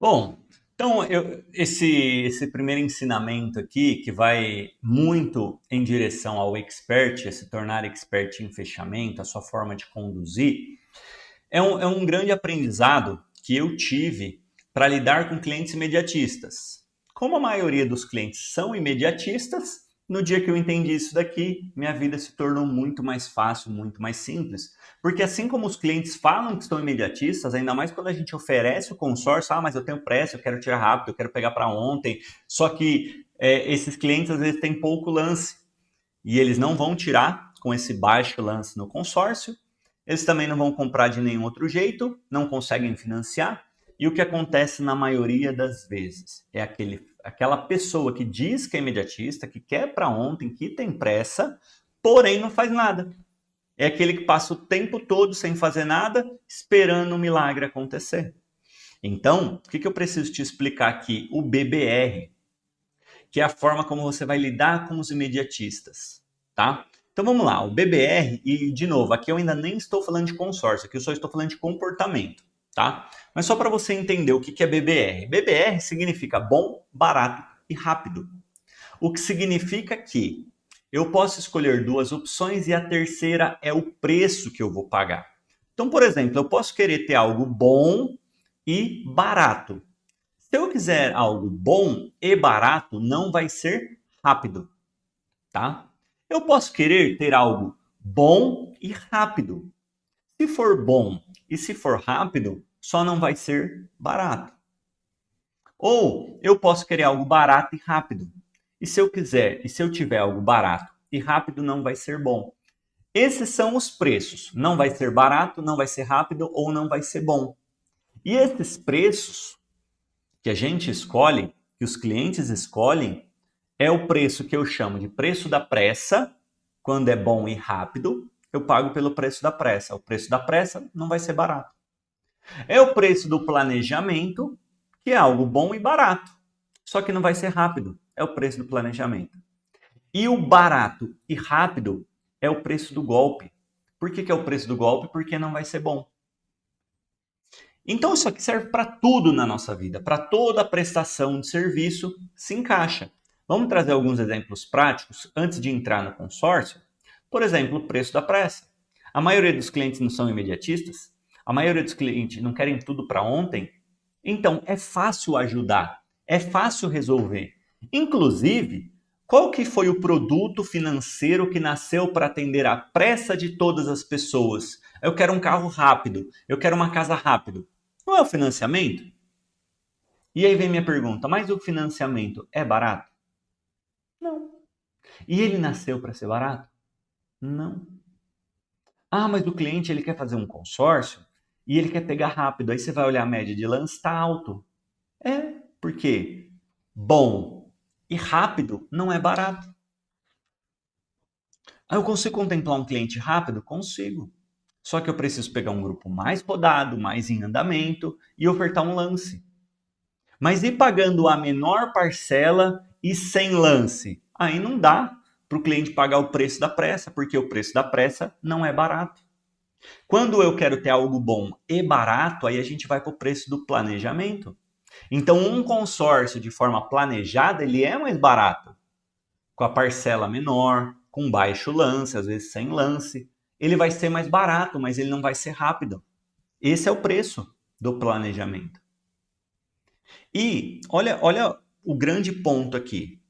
Bom, então esse primeiro ensinamento aqui, que vai muito em direção ao expert, a se tornar expert em fechamento, a sua forma de conduzir, é um grande aprendizado que eu tive para lidar com clientes imediatistas. Como a maioria dos clientes são imediatistas, no dia que eu entendi isso daqui, minha vida se tornou muito mais fácil, muito mais simples. Porque assim como os clientes falam que estão imediatistas, ainda mais quando a gente oferece o consórcio, mas eu tenho pressa, eu quero tirar rápido, eu quero pegar para ontem. Só que esses clientes às vezes têm pouco lance e eles não vão tirar com esse baixo lance no consórcio. Eles também não vão comprar de nenhum outro jeito, não conseguem financiar. E o que acontece na maioria das vezes é aquela pessoa que diz que é imediatista, que quer para ontem, que tem pressa, porém não faz nada. É aquele que passa o tempo todo sem fazer nada, esperando um milagre acontecer. Então, o que eu preciso te explicar aqui? O BBR, que é a forma como você vai lidar com os imediatistas, tá? Então vamos lá, o BBR, e de novo, aqui eu ainda nem estou falando de consórcio, aqui eu só estou falando de comportamento, tá? Mas só para você entender o que é BBR. BBR significa bom, barato e rápido. O que significa que eu posso escolher duas opções e a terceira é o preço que eu vou pagar. Então, por exemplo, eu posso querer ter algo bom e barato. Se eu quiser algo bom e barato, não vai ser rápido, tá? Eu posso querer ter algo bom e rápido. Se for bom e se for rápido, só não vai ser barato. Ou eu posso querer algo barato e rápido. E se eu tiver algo barato e rápido, não vai ser bom. Esses são os preços. Não vai ser barato, não vai ser rápido ou não vai ser bom. E esses preços que a gente escolhe, que os clientes escolhem, é o preço que eu chamo de preço da pressa. Quando é bom e rápido, eu pago pelo preço da pressa. O preço da pressa não vai ser barato. É o preço do planejamento, que é algo bom e barato. Só que não vai ser rápido. É o preço do planejamento. E o barato e rápido é o preço do golpe. Por que é o preço do golpe? Porque não vai ser bom. Então isso aqui serve para tudo na nossa vida, para toda prestação de serviço se encaixa. Vamos trazer alguns exemplos práticos antes de entrar no consórcio? Por exemplo, o preço da pressa. A maioria dos clientes não são imediatistas, a maioria dos clientes não querem tudo para ontem, então é fácil ajudar, é fácil resolver. Inclusive, qual que foi o produto financeiro que nasceu para atender a pressa de todas as pessoas? Eu quero um carro rápido, eu quero uma casa rápido. Não é o financiamento? E aí vem minha pergunta, mas o financiamento é barato? Não. E ele nasceu para ser barato? Não. Ah, mas o cliente ele quer fazer um consórcio e ele quer pegar rápido. Aí você vai olhar a média de lance, está alto. É, porque bom e rápido não é barato. Ah, eu consigo contemplar um cliente rápido? Consigo. Só que eu preciso pegar um grupo mais podado, mais em andamento e ofertar um lance. Mas ir pagando a menor parcela e sem lance? Aí não dá para o cliente pagar o preço da pressa, porque o preço da pressa não é barato. Quando eu quero ter algo bom e barato, aí a gente vai para o preço do planejamento. Então, um consórcio de forma planejada, ele é mais barato, com a parcela menor, com baixo lance, às vezes sem lance. Ele vai ser mais barato, mas ele não vai ser rápido. Esse é o preço do planejamento. E olha o grande ponto aqui.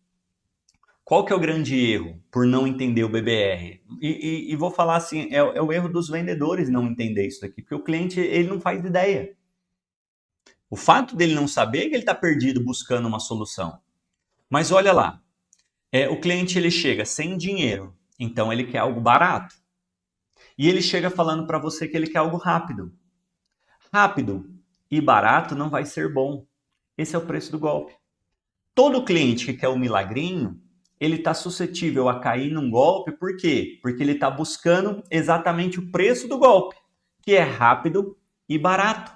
Qual que é o grande erro por não entender o BBR? E vou falar assim, é o erro dos vendedores não entender isso daqui, porque o cliente ele não faz ideia. O fato dele não saber é que ele está perdido buscando uma solução. Mas olha lá, o cliente ele chega sem dinheiro, então ele quer algo barato. E ele chega falando para você que ele quer algo rápido. Rápido e barato não vai ser bom. Esse é o preço do golpe. Todo cliente que quer o milagrinho, ele está suscetível a cair num golpe, por quê? Porque ele está buscando exatamente o preço do golpe, que é rápido e barato.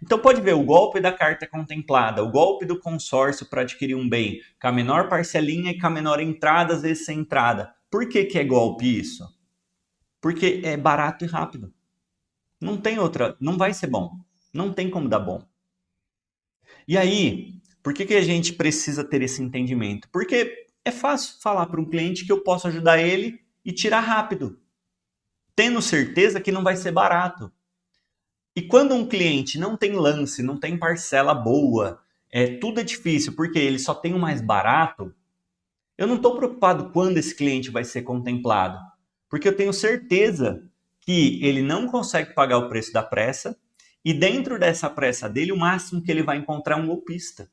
Então pode ver o golpe da carta contemplada, o golpe do consórcio para adquirir um bem, com a menor parcelinha e com a menor entrada, às vezes sem entrada. Por que é golpe isso? Porque é barato e rápido. Não tem outra, não vai ser bom. Não tem como dar bom. E aí, por que a gente precisa ter esse entendimento? Porque é fácil falar para um cliente que eu posso ajudar ele e tirar rápido, tendo certeza que não vai ser barato. E quando um cliente não tem lance, não tem parcela boa, tudo é difícil, porque ele só tem o mais barato, eu não estou preocupado quando esse cliente vai ser contemplado, porque eu tenho certeza que ele não consegue pagar o preço da pressa e dentro dessa pressa dele, o máximo que ele vai encontrar é um golpista.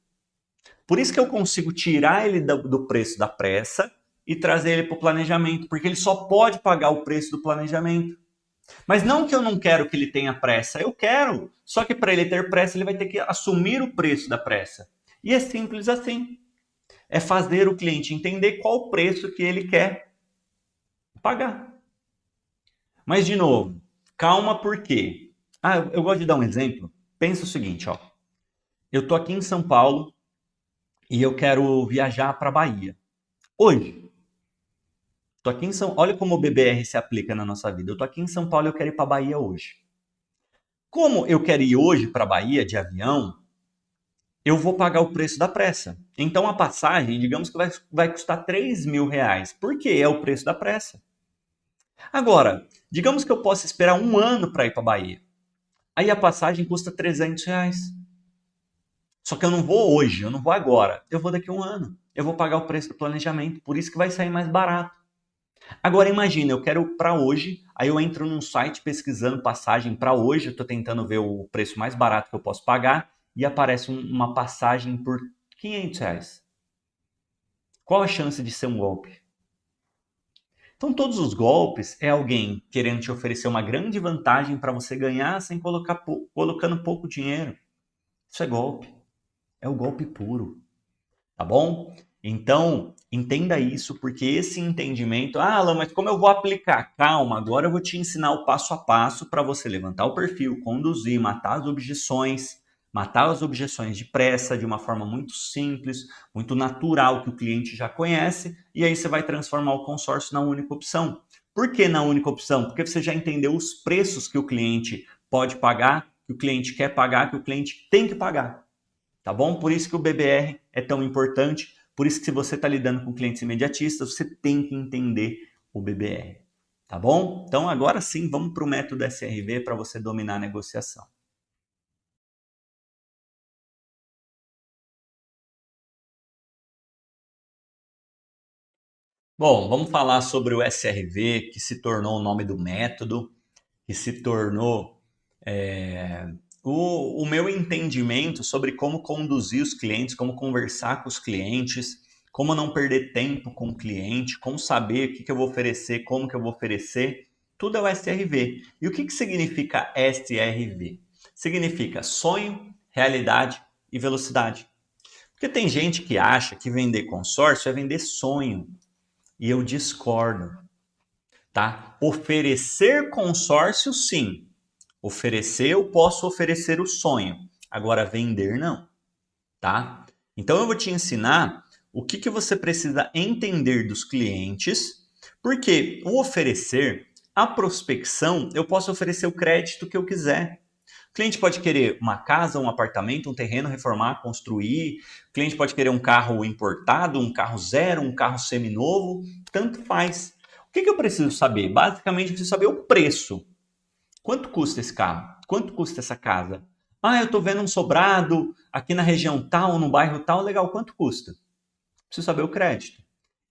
Por isso que eu consigo tirar ele do preço da pressa e trazer ele para o planejamento, porque ele só pode pagar o preço do planejamento. Mas não que eu não quero que ele tenha pressa, eu quero. Só que para ele ter pressa, ele vai ter que assumir o preço da pressa. E é simples assim. É fazer o cliente entender qual o preço que ele quer pagar. Mas, de novo, calma por quê? Eu gosto de dar um exemplo. Pensa o seguinte, ó. Eu estou aqui em São Paulo e eu quero viajar para a Bahia. Hoje. Tô aqui em Olha como o BBR se aplica na nossa vida. Eu tô aqui em São Paulo e eu quero ir para a Bahia hoje. Como eu quero ir hoje para a Bahia de avião, eu vou pagar o preço da pressa. Então a passagem, digamos que vai custar R$3.000. Por quê? É o preço da pressa. Agora, digamos que eu possa esperar um ano para ir para a Bahia. Aí a passagem custa R$300. Só que eu não vou hoje, eu não vou agora. Eu vou daqui a um ano. Eu vou pagar o preço do planejamento. Por isso que vai sair mais barato. Agora imagina, eu quero para hoje, aí eu entro num site pesquisando passagem para hoje, eu estou tentando ver o preço mais barato que eu posso pagar e aparece uma passagem por R$500. Qual a chance de ser um golpe? Então todos os golpes é alguém querendo te oferecer uma grande vantagem para você ganhar sem colocando pouco dinheiro. Isso é golpe. É o golpe puro. Tá bom? Então, entenda isso, porque esse entendimento... Alan, mas como eu vou aplicar? Calma, agora eu vou te ensinar o passo a passo para você levantar o perfil, conduzir, matar as objeções de pressa de uma forma muito simples, muito natural, que o cliente já conhece, e aí você vai transformar o consórcio na única opção. Por que na única opção? Porque você já entendeu os preços que o cliente pode pagar, que o cliente quer pagar, que o cliente tem que pagar. Tá bom? Por isso que o BBR é tão importante, por isso que se você está lidando com clientes imediatistas, você tem que entender o BBR. Tá bom? Então agora sim, vamos para o método SRV para você dominar a negociação. Bom, vamos falar sobre o SRV, que se tornou o nome do método, que se tornou o meu entendimento sobre como conduzir os clientes, como conversar com os clientes, como não perder tempo com o cliente, como saber o que eu vou oferecer, como que eu vou oferecer, tudo é o SRV. E o que significa SRV? Significa sonho, realidade e velocidade. Porque tem gente que acha que vender consórcio é vender sonho. E eu discordo, tá? Oferecer consórcio, sim. Oferecer, eu posso oferecer o sonho. Agora, vender, não, tá? Então, eu vou te ensinar o que você precisa entender dos clientes, porque o oferecer, a prospecção, eu posso oferecer o crédito que eu quiser. O cliente pode querer uma casa, um apartamento, um terreno, reformar, construir. O cliente pode querer um carro importado, um carro zero, um carro seminovo. Tanto faz. O que eu preciso saber? Basicamente, eu preciso saber o preço. Quanto custa esse carro? Quanto custa essa casa? Eu estou vendo um sobrado aqui na região tal, no bairro tal. Legal, quanto custa? Preciso saber o crédito.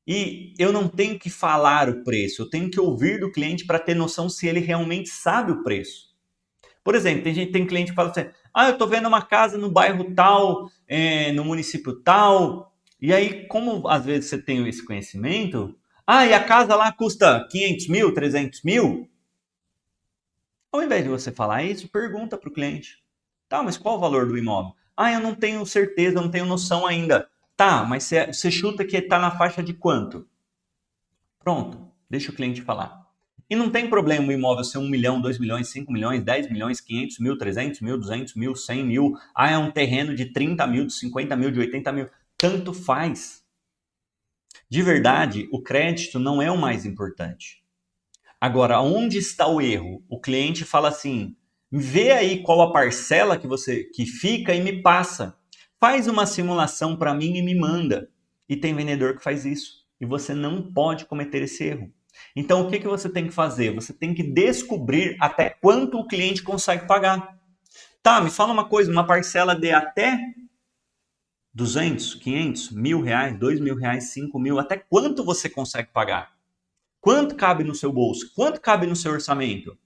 E eu não tenho que falar o preço, eu tenho que ouvir do cliente para ter noção se ele realmente sabe o preço. Por exemplo, tem cliente que fala assim, eu estou vendo uma casa no bairro tal, no município tal, e aí, como às vezes você tem esse conhecimento, e a casa lá custa 500 mil, 300 mil, ao invés de você falar isso, pergunta para o cliente, tá, mas qual o valor do imóvel? Eu não tenho certeza, eu não tenho noção ainda. Tá, mas você chuta que está na faixa de quanto? Pronto, deixa o cliente falar. E não tem problema o imóvel ser 1 milhão, 2 milhões, 5 milhões, 10 milhões, 500 mil, 300 mil, 200 mil, 100 mil. É um terreno de 30 mil, de 50 mil, de 80 mil. Tanto faz. De verdade, o crédito não é o mais importante. Agora, onde está o erro? O cliente fala assim, vê aí qual a parcela que fica e me passa. Faz uma simulação para mim e me manda. E tem vendedor que faz isso. E você não pode cometer esse erro. Então, o que você tem que fazer? Você tem que descobrir até quanto o cliente consegue pagar. Tá, me fala uma coisa, uma parcela de até 200, 500, R$1.000, R$2.000, 5.000, até quanto você consegue pagar? Quanto cabe no seu bolso? Quanto cabe no seu orçamento?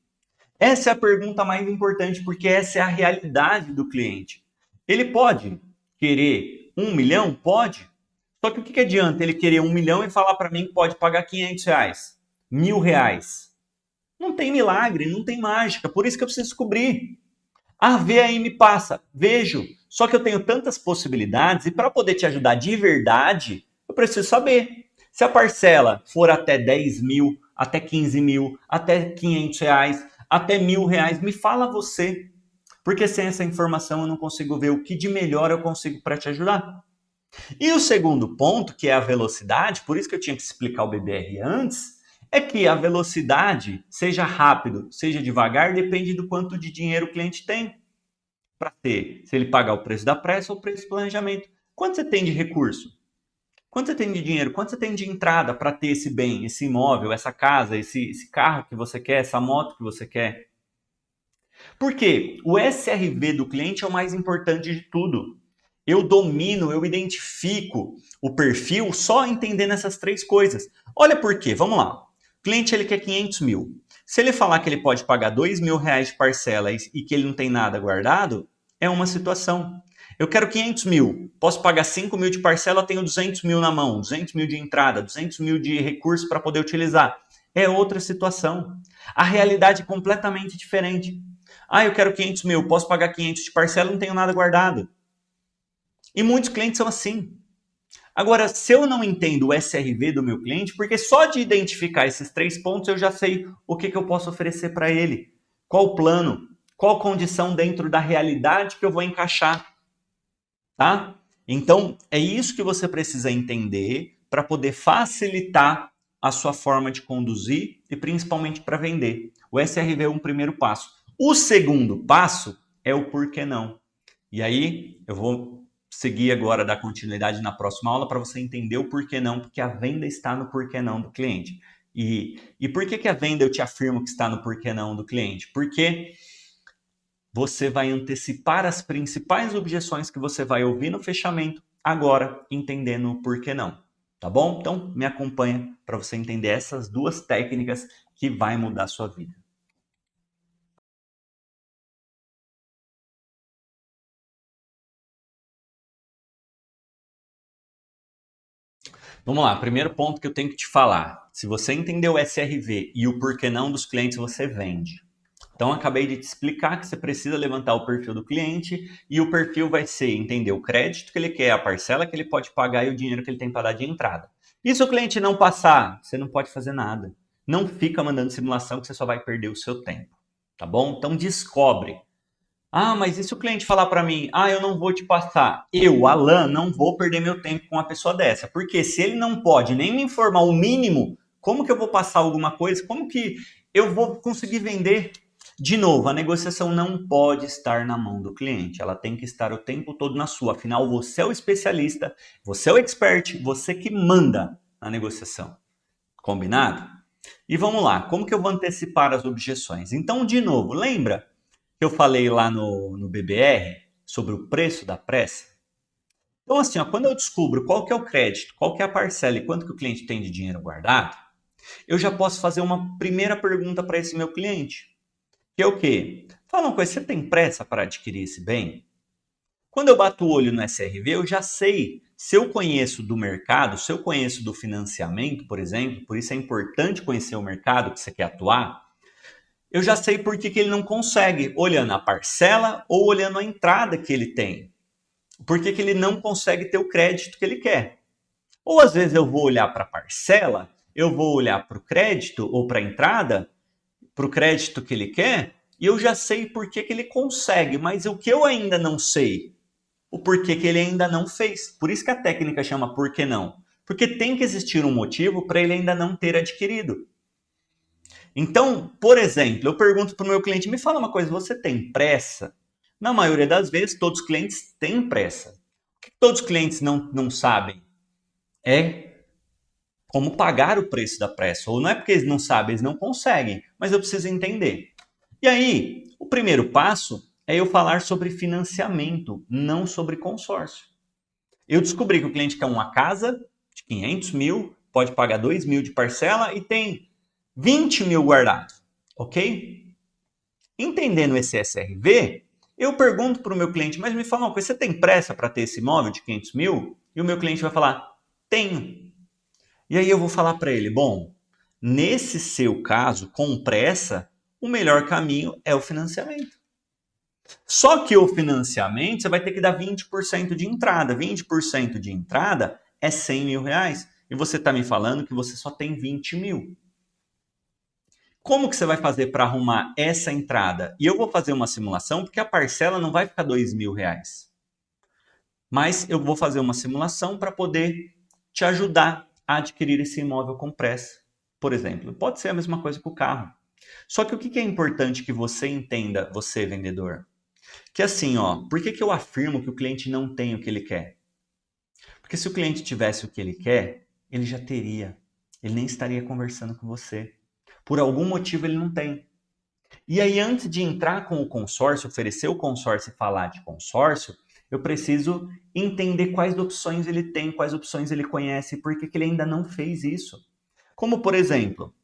Essa é a pergunta mais importante, porque essa é a realidade do cliente. Ele pode querer 1 milhão? Pode. Só que o que adianta ele querer 1 milhão e falar para mim que pode pagar R$500, R$1.000? Não tem milagre, não tem mágica, por isso que eu preciso descobrir. Ah, vê aí, me passa. Vejo. Só que eu tenho tantas possibilidades e para poder te ajudar de verdade, eu preciso saber. Se a parcela for até 10 mil, até 15 mil, até R$500, até R$1.000, me fala você. Porque sem essa informação eu não consigo ver o que de melhor eu consigo para te ajudar. E o segundo ponto, que é a velocidade, por isso que eu tinha que explicar o BBR antes, é que a velocidade, seja rápido, seja devagar, depende do quanto de dinheiro o cliente tem para ter. Se ele pagar o preço da pressa ou o preço do planejamento. Quanto você tem de recurso? Quanto você tem de dinheiro? Quanto você tem de entrada para ter esse bem, esse imóvel, essa casa, esse carro que você quer, essa moto que você quer? Porque o SRV do cliente é o mais importante de tudo. Eu domino, eu identifico o perfil só entendendo essas três coisas. Olha por quê, vamos lá. O cliente ele quer 500 mil. Se ele falar que ele pode pagar R$2.000 de parcela e que ele não tem nada guardado, é uma situação. Eu quero 500 mil, posso pagar 5 mil de parcela, eu tenho 200 mil na mão, 200 mil de entrada, 200 mil de recurso para poder utilizar. É outra situação. A realidade é completamente diferente. Ah, eu quero 500 mil, posso pagar 500 de parcela, não tenho nada guardado. E muitos clientes são assim. Agora, se eu não entendo o SRV do meu cliente, porque só de identificar esses 3 pontos eu já sei o que eu posso oferecer para ele. Qual o plano, qual condição dentro da realidade que eu vou encaixar. Tá? Então, é isso que você precisa entender para poder facilitar a sua forma de conduzir e principalmente para vender. O SRV é um primeiro passo. O segundo passo é o porquê não. E aí, eu vou seguir agora, dar continuidade na próxima aula para você entender o porquê não, porque a venda está no porquê não do cliente. E por que a venda eu te afirmo que está no porquê não do cliente? Porque você vai antecipar as principais objeções que você vai ouvir no fechamento, agora entendendo o porquê não. Tá bom? Então, me acompanha para você entender essas duas técnicas que vai mudar a sua vida. Vamos lá, primeiro ponto que eu tenho que te falar. Se você entender o SRV e o porquê não dos clientes, você vende. Então, acabei de te explicar que você precisa levantar o perfil do cliente e o perfil vai ser entender o crédito que ele quer, a parcela que ele pode pagar e o dinheiro que ele tem para dar de entrada. E se o cliente não passar, você não pode fazer nada. Não fica mandando simulação que você só vai perder o seu tempo, tá bom? Então, descobre. Ah, mas e se o cliente falar para mim, eu não vou te passar? Eu, Alan, não vou perder meu tempo com uma pessoa dessa. Porque se ele não pode nem me informar o mínimo, como que eu vou passar alguma coisa? Como que eu vou conseguir vender? De novo, a negociação não pode estar na mão do cliente. Ela tem que estar o tempo todo na sua. Afinal, você é o especialista, você é o expert, você que manda na negociação. Combinado? E vamos lá, como que eu vou antecipar as objeções? Então, de novo, lembra que eu falei lá no BBR sobre o preço da pressa? Então, assim, quando eu descubro qual que é o crédito, qual que é a parcela e quanto que o cliente tem de dinheiro guardado, eu já posso fazer uma primeira pergunta para esse meu cliente. Que é o quê? Fala uma coisa, você tem pressa para adquirir esse bem? Quando eu bato o olho no SRV, eu já sei se eu conheço do mercado, se eu conheço do financiamento, por exemplo, por isso é importante conhecer o mercado que você quer atuar, eu já sei por que ele não consegue, olhando a parcela ou olhando a entrada que ele tem. Por que ele não consegue ter o crédito que ele quer. Ou às vezes eu vou olhar para a parcela, eu vou olhar para o crédito ou para a entrada, para o crédito que ele quer, e eu já sei por que ele consegue, mas o que eu ainda não sei, o porquê que ele ainda não fez. Por isso que a técnica chama por que não. Porque tem que existir um motivo para ele ainda não ter adquirido. Então, por exemplo, eu pergunto para o meu cliente, me fala uma coisa, você tem pressa? Na maioria das vezes, todos os clientes têm pressa. que todos os clientes não sabem? É como pagar o preço da pressa. Ou não é porque eles não sabem, eles não conseguem, mas eu preciso entender. E aí, o primeiro passo é eu falar sobre financiamento, não sobre consórcio. Eu descobri que o cliente quer uma casa de 500 mil, pode pagar 2 mil de parcela e tem 20 mil guardado, ok? Entendendo esse SRV, eu pergunto para o meu cliente, mas me fala uma coisa, você tem pressa para ter esse imóvel de 500 mil? E o meu cliente vai falar, tenho. E aí eu vou falar para ele, bom, nesse seu caso, com pressa, o melhor caminho é o financiamento. Só que o financiamento, você vai ter que dar 20% de entrada. 20% de entrada é 100 mil reais. E você está me falando que você só tem 20 mil. Como que você vai fazer para arrumar essa entrada? E eu vou fazer uma simulação, porque a parcela não vai ficar 2 mil reais. Mas eu vou fazer uma simulação para poder te ajudar a adquirir esse imóvel com pressa. Por exemplo, pode ser a mesma coisa com o carro. Só que o que é importante que você entenda, você vendedor? Que assim, ó, por que eu afirmo que o cliente não tem o que ele quer? Porque se o cliente tivesse o que ele quer, ele já teria. Ele nem estaria conversando com você. Por algum motivo ele não tem. E aí, antes de entrar com o consórcio, oferecer o consórcio e falar de consórcio, eu preciso entender quais opções ele tem, quais opções ele conhece e por que ele ainda não fez isso. Como, por exemplo,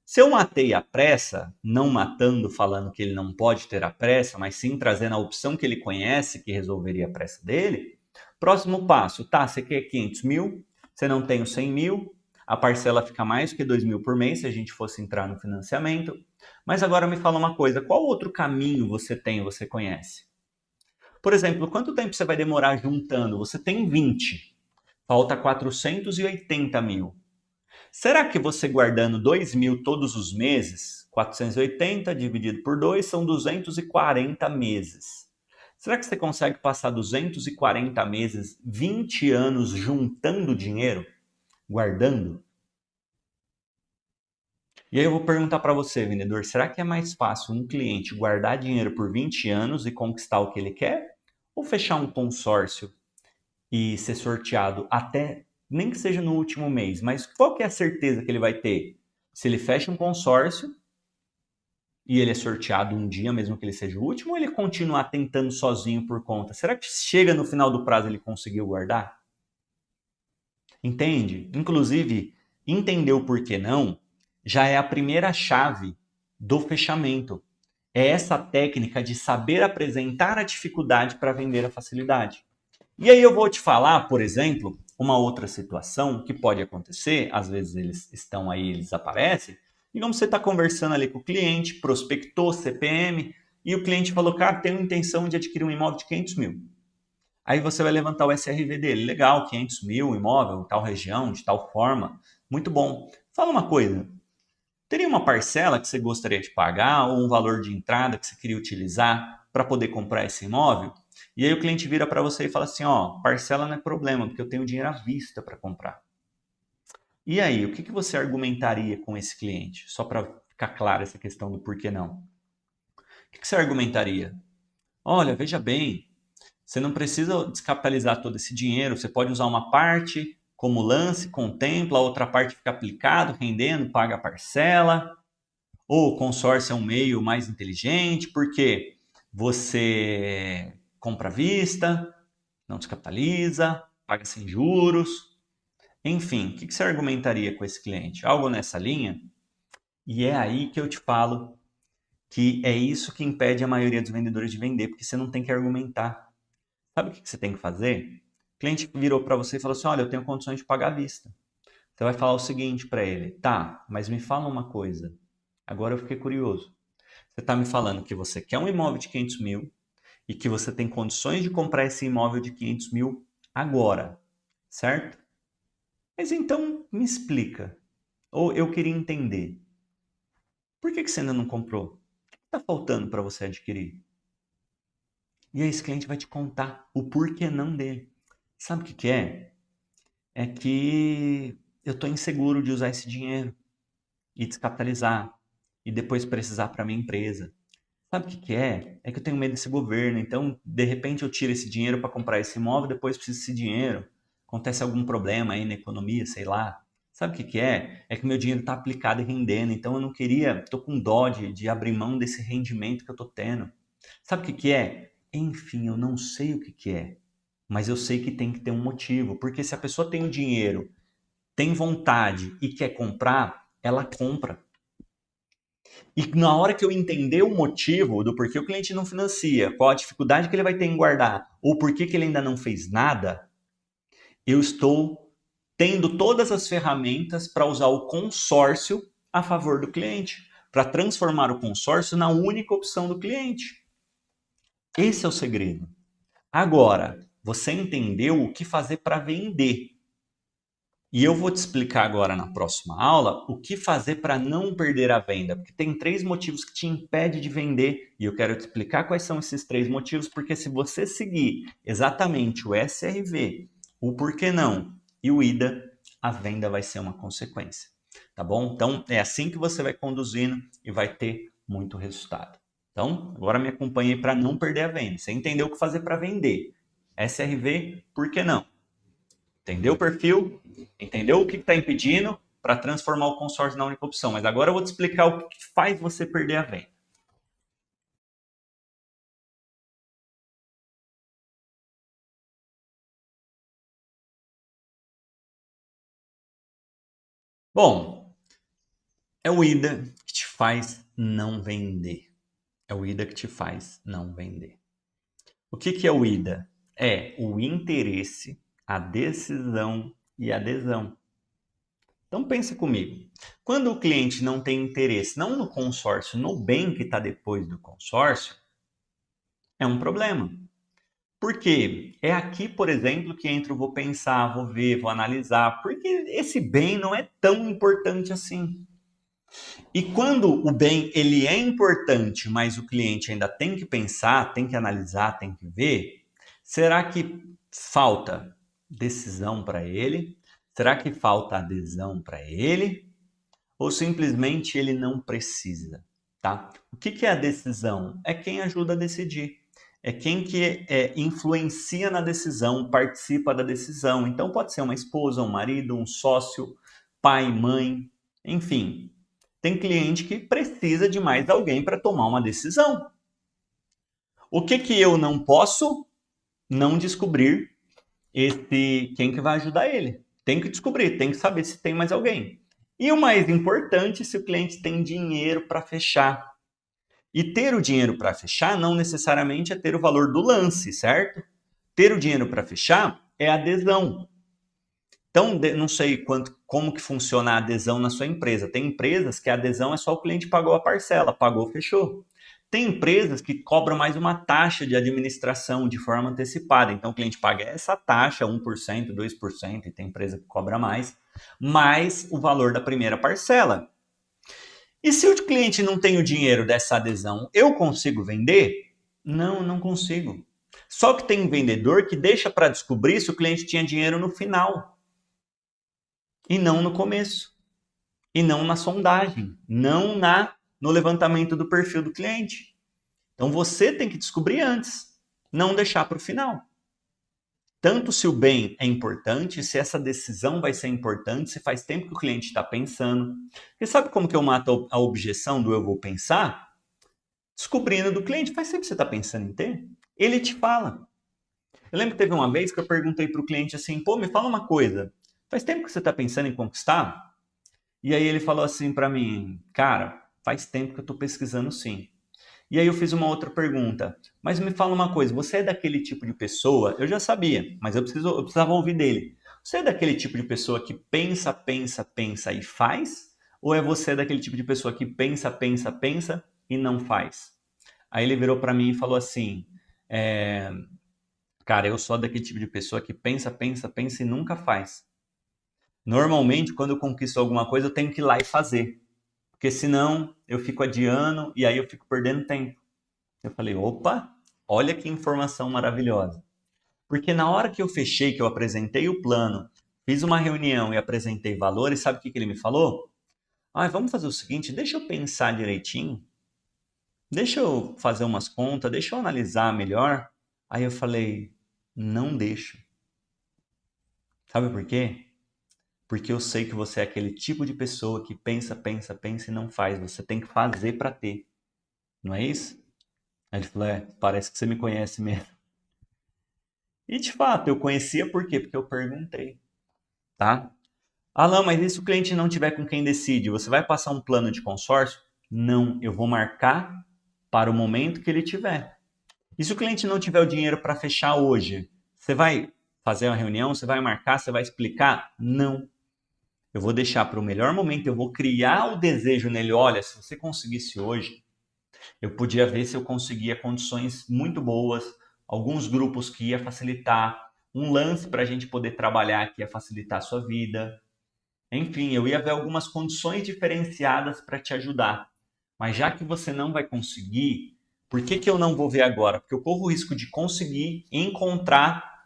se eu matei a pressa, não matando, falando que ele não pode ter a pressa, mas sim trazendo a opção que ele conhece que resolveria a pressa dele, próximo passo, tá, você quer 500 mil, você não tem os 100 mil, a parcela fica mais do que 2 mil por mês se a gente fosse entrar no financiamento. Mas agora me fala uma coisa, qual outro caminho você tem, você conhece? Por exemplo, quanto tempo você vai demorar juntando? Você tem 20, falta 480 mil. Será que você guardando 2 mil todos os meses, 480 dividido por 2 são 240 meses. Será que você consegue passar 240 meses, 20 anos juntando dinheiro, guardando? E aí eu vou perguntar para você, vendedor, será que é mais fácil um cliente guardar dinheiro por 20 anos e conquistar o que ele quer? Ou fechar um consórcio e ser sorteado até, nem que seja no último mês, mas qual que é a certeza que ele vai ter? Se ele fecha um consórcio e ele é sorteado um dia, mesmo que ele seja o último, ou ele continuar tentando sozinho por conta? Será que chega no final do prazo ele conseguiu guardar? Entende? Inclusive, entender o porquê não já é a primeira chave do fechamento. É essa técnica de saber apresentar a dificuldade para vender a facilidade. E aí eu vou te falar, por exemplo, uma outra situação que pode acontecer, às vezes eles estão aí, eles aparecem, digamos que você está conversando ali com o cliente, prospectou CPM, e o cliente falou, cara, tenho intenção de adquirir um imóvel de 500 mil. Aí você vai levantar o SRV dele, legal, 500 mil, imóvel, tal região, de tal forma, muito bom. Fala uma coisa, teria uma parcela que você gostaria de pagar ou um valor de entrada que você queria utilizar para poder comprar esse imóvel? E aí o cliente vira para você e fala assim, ó, parcela não é problema, porque eu tenho dinheiro à vista para comprar. E aí, o que você argumentaria com esse cliente? Só para ficar clara essa questão do porquê não. O que você argumentaria? Olha, veja bem, você não precisa descapitalizar todo esse dinheiro, você pode usar uma parte como lance, contempla, a outra parte fica aplicado, rendendo, paga a parcela. Ou o consórcio é um meio mais inteligente, porque você compra à vista, não descapitaliza, paga sem juros. Enfim, o que você argumentaria com esse cliente? Algo nessa linha? E é aí que eu te falo que é isso que impede a maioria dos vendedores de vender, porque você não tem que argumentar. Sabe o que você tem que fazer? O cliente virou para você e falou assim, olha, eu tenho condições de pagar à vista. Você vai falar o seguinte para ele, tá, mas me fala uma coisa. Agora eu fiquei curioso. Você está me falando que você quer um imóvel de 500 mil e que você tem condições de comprar esse imóvel de 500 mil agora, certo? Mas então me explica. Ou eu queria entender. Por que você ainda não comprou? O que está faltando para você adquirir? E aí esse cliente vai te contar o porquê não dele. Sabe o que é? É que eu estou inseguro de usar esse dinheiro e descapitalizar e depois precisar para minha empresa. Sabe o que que é? É que eu tenho medo desse governo, então de repente eu tiro esse dinheiro para comprar esse imóvel, depois preciso desse dinheiro. Acontece algum problema aí na economia, sei lá. Sabe o que que é? É que meu dinheiro está aplicado e rendendo, então eu não queria, tô com dó de abrir mão desse rendimento que eu tô tendo. Sabe o que que é? Enfim, eu não sei o que que é, mas eu sei que tem que ter um motivo, porque se a pessoa tem o dinheiro, tem vontade e quer comprar, ela compra. E na hora que eu entender o motivo do porquê o cliente não financia, qual a dificuldade que ele vai ter em guardar, ou por que ele ainda não fez nada, eu estou tendo todas as ferramentas para usar o consórcio a favor do cliente, para transformar o consórcio na única opção do cliente. Esse é o segredo. Agora, você entendeu o que fazer para vender. E eu vou te explicar agora na próxima aula o que fazer para não perder a venda, porque tem 3 motivos que te impedem de vender e eu quero te explicar quais são esses 3 motivos, porque se você seguir exatamente o SRV, o porquê não e o IDA, a venda vai ser uma consequência, tá bom? Então é assim que você vai conduzindo e vai ter muito resultado. Então, agora me acompanhe para não perder a venda. Você entendeu o que fazer para vender? SRV, por que não? Entendeu o perfil? Entendeu o que está impedindo para transformar o consórcio na única opção. Mas agora eu vou te explicar o que faz você perder a venda. Bom, é o IDA que te faz não vender. É o IDA que te faz não vender. O que que é o IDA? É o interesse, a decisão e a adesão. Então pense comigo. Quando o cliente não tem interesse, não no consórcio, no bem que está depois do consórcio, é um problema. Por quê? É aqui, por exemplo, que entra o vou pensar, vou ver, vou analisar, porque esse bem não é tão importante assim. E quando o bem ele é importante, mas o cliente ainda tem que pensar, tem que analisar, tem que ver, será que falta decisão para ele? Será que falta adesão para ele? Ou simplesmente ele não precisa, tá? O que que é a decisão? É quem ajuda a decidir. É quem que influencia na decisão, participa da decisão. Então pode ser uma esposa, um marido, um sócio, pai, mãe, enfim. Tem cliente que precisa de mais alguém para tomar uma decisão. O que que eu não posso? Não descobrir quem que vai ajudar ele. Tem que descobrir, tem que saber se tem mais alguém. E o mais importante, se o cliente tem dinheiro para fechar. E ter o dinheiro para fechar não necessariamente é ter o valor do lance, certo? Ter o dinheiro para fechar é adesão. Então, não sei como que funciona a adesão na sua empresa. Tem empresas que a adesão é só o cliente pagou a parcela, pagou, fechou. Tem empresas que cobram mais uma taxa de administração de forma antecipada. Então, o cliente paga essa taxa, 1%, 2%, e tem empresa que cobra mais o valor da primeira parcela. E se o cliente não tem o dinheiro dessa adesão, eu consigo vender? Não, não consigo. Só que tem vendedor que deixa para descobrir se o cliente tinha dinheiro no final e não no começo, e não na sondagem, não no levantamento do perfil do cliente. Então você tem que descobrir antes, não deixar para o final. Tanto se o bem é importante, se essa decisão vai ser importante, se faz tempo que o cliente está pensando. E sabe como que eu mato a objeção do eu vou pensar? Descobrindo do cliente, faz tempo que você está pensando em ter? Ele te fala. Eu lembro que teve uma vez que eu perguntei para o cliente assim, pô, me fala uma coisa, faz tempo que você está pensando em conquistar? E aí ele falou assim para mim, cara, faz tempo que eu estou pesquisando sim. E aí eu fiz uma outra pergunta, mas me fala uma coisa, você é daquele tipo de pessoa, eu já sabia, mas eu precisava ouvir dele. Você é daquele tipo de pessoa que pensa, pensa, pensa e faz? Ou é você daquele tipo de pessoa que pensa, pensa, pensa e não faz? Aí ele virou para mim e falou assim, cara, eu sou daquele tipo de pessoa que pensa, pensa, pensa e nunca faz. Normalmente, quando eu conquisto alguma coisa, eu tenho que ir lá e fazer. Porque senão eu fico adiando e aí eu fico perdendo tempo. Eu falei, opa, olha que informação maravilhosa. Porque na hora que eu fechei, que eu apresentei o plano, fiz uma reunião e apresentei valores, sabe o que ele me falou? Ah, vamos fazer o seguinte, deixa eu pensar direitinho. deixa eu fazer umas contas, deixa eu analisar melhor. Aí eu falei, não deixo. Sabe por quê? Porque eu sei que você é aquele tipo de pessoa que pensa, pensa, pensa e não faz. Você tem que fazer para ter. Não é isso? Aí ele falou, parece que você me conhece mesmo. E de fato, eu conhecia por quê? Porque eu perguntei, tá? Alan, mas e se o cliente não tiver com quem decide? Você vai passar um plano de consórcio? Não, eu vou marcar para o momento que ele tiver. E se o cliente não tiver o dinheiro para fechar hoje? Você vai fazer uma reunião? Você vai marcar? Você vai explicar? Não. Eu vou deixar para o melhor momento, eu vou criar o desejo nele. Olha, se você conseguisse hoje, eu podia ver se eu conseguia condições muito boas, alguns grupos que ia facilitar, um lance para a gente poder trabalhar que ia facilitar a sua vida. Enfim, eu ia ver algumas condições diferenciadas para te ajudar. Mas já que você não vai conseguir, por que eu não vou ver agora? Porque eu corro o risco de conseguir, encontrar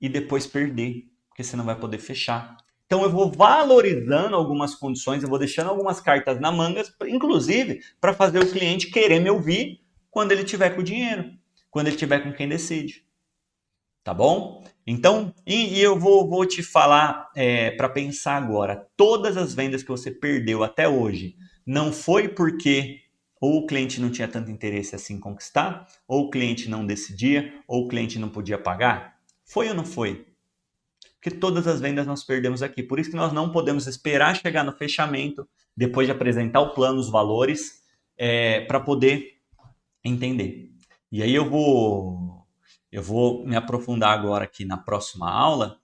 e depois perder, porque você não vai poder fechar. Então eu vou valorizando algumas condições, eu vou deixando algumas cartas na manga, inclusive para fazer o cliente querer me ouvir quando ele tiver com o dinheiro, quando ele tiver com quem decide. Tá bom? Então, e eu vou te falar para pensar agora. Todas as vendas que você perdeu até hoje, não foi porque ou o cliente não tinha tanto interesse assim em conquistar, ou o cliente não decidia, ou o cliente não podia pagar? Foi ou não foi? Porque todas as vendas nós perdemos aqui. Por isso que nós não podemos esperar chegar no fechamento, depois de apresentar o plano, os valores, para poder entender. E aí eu vou me aprofundar agora aqui na próxima aula,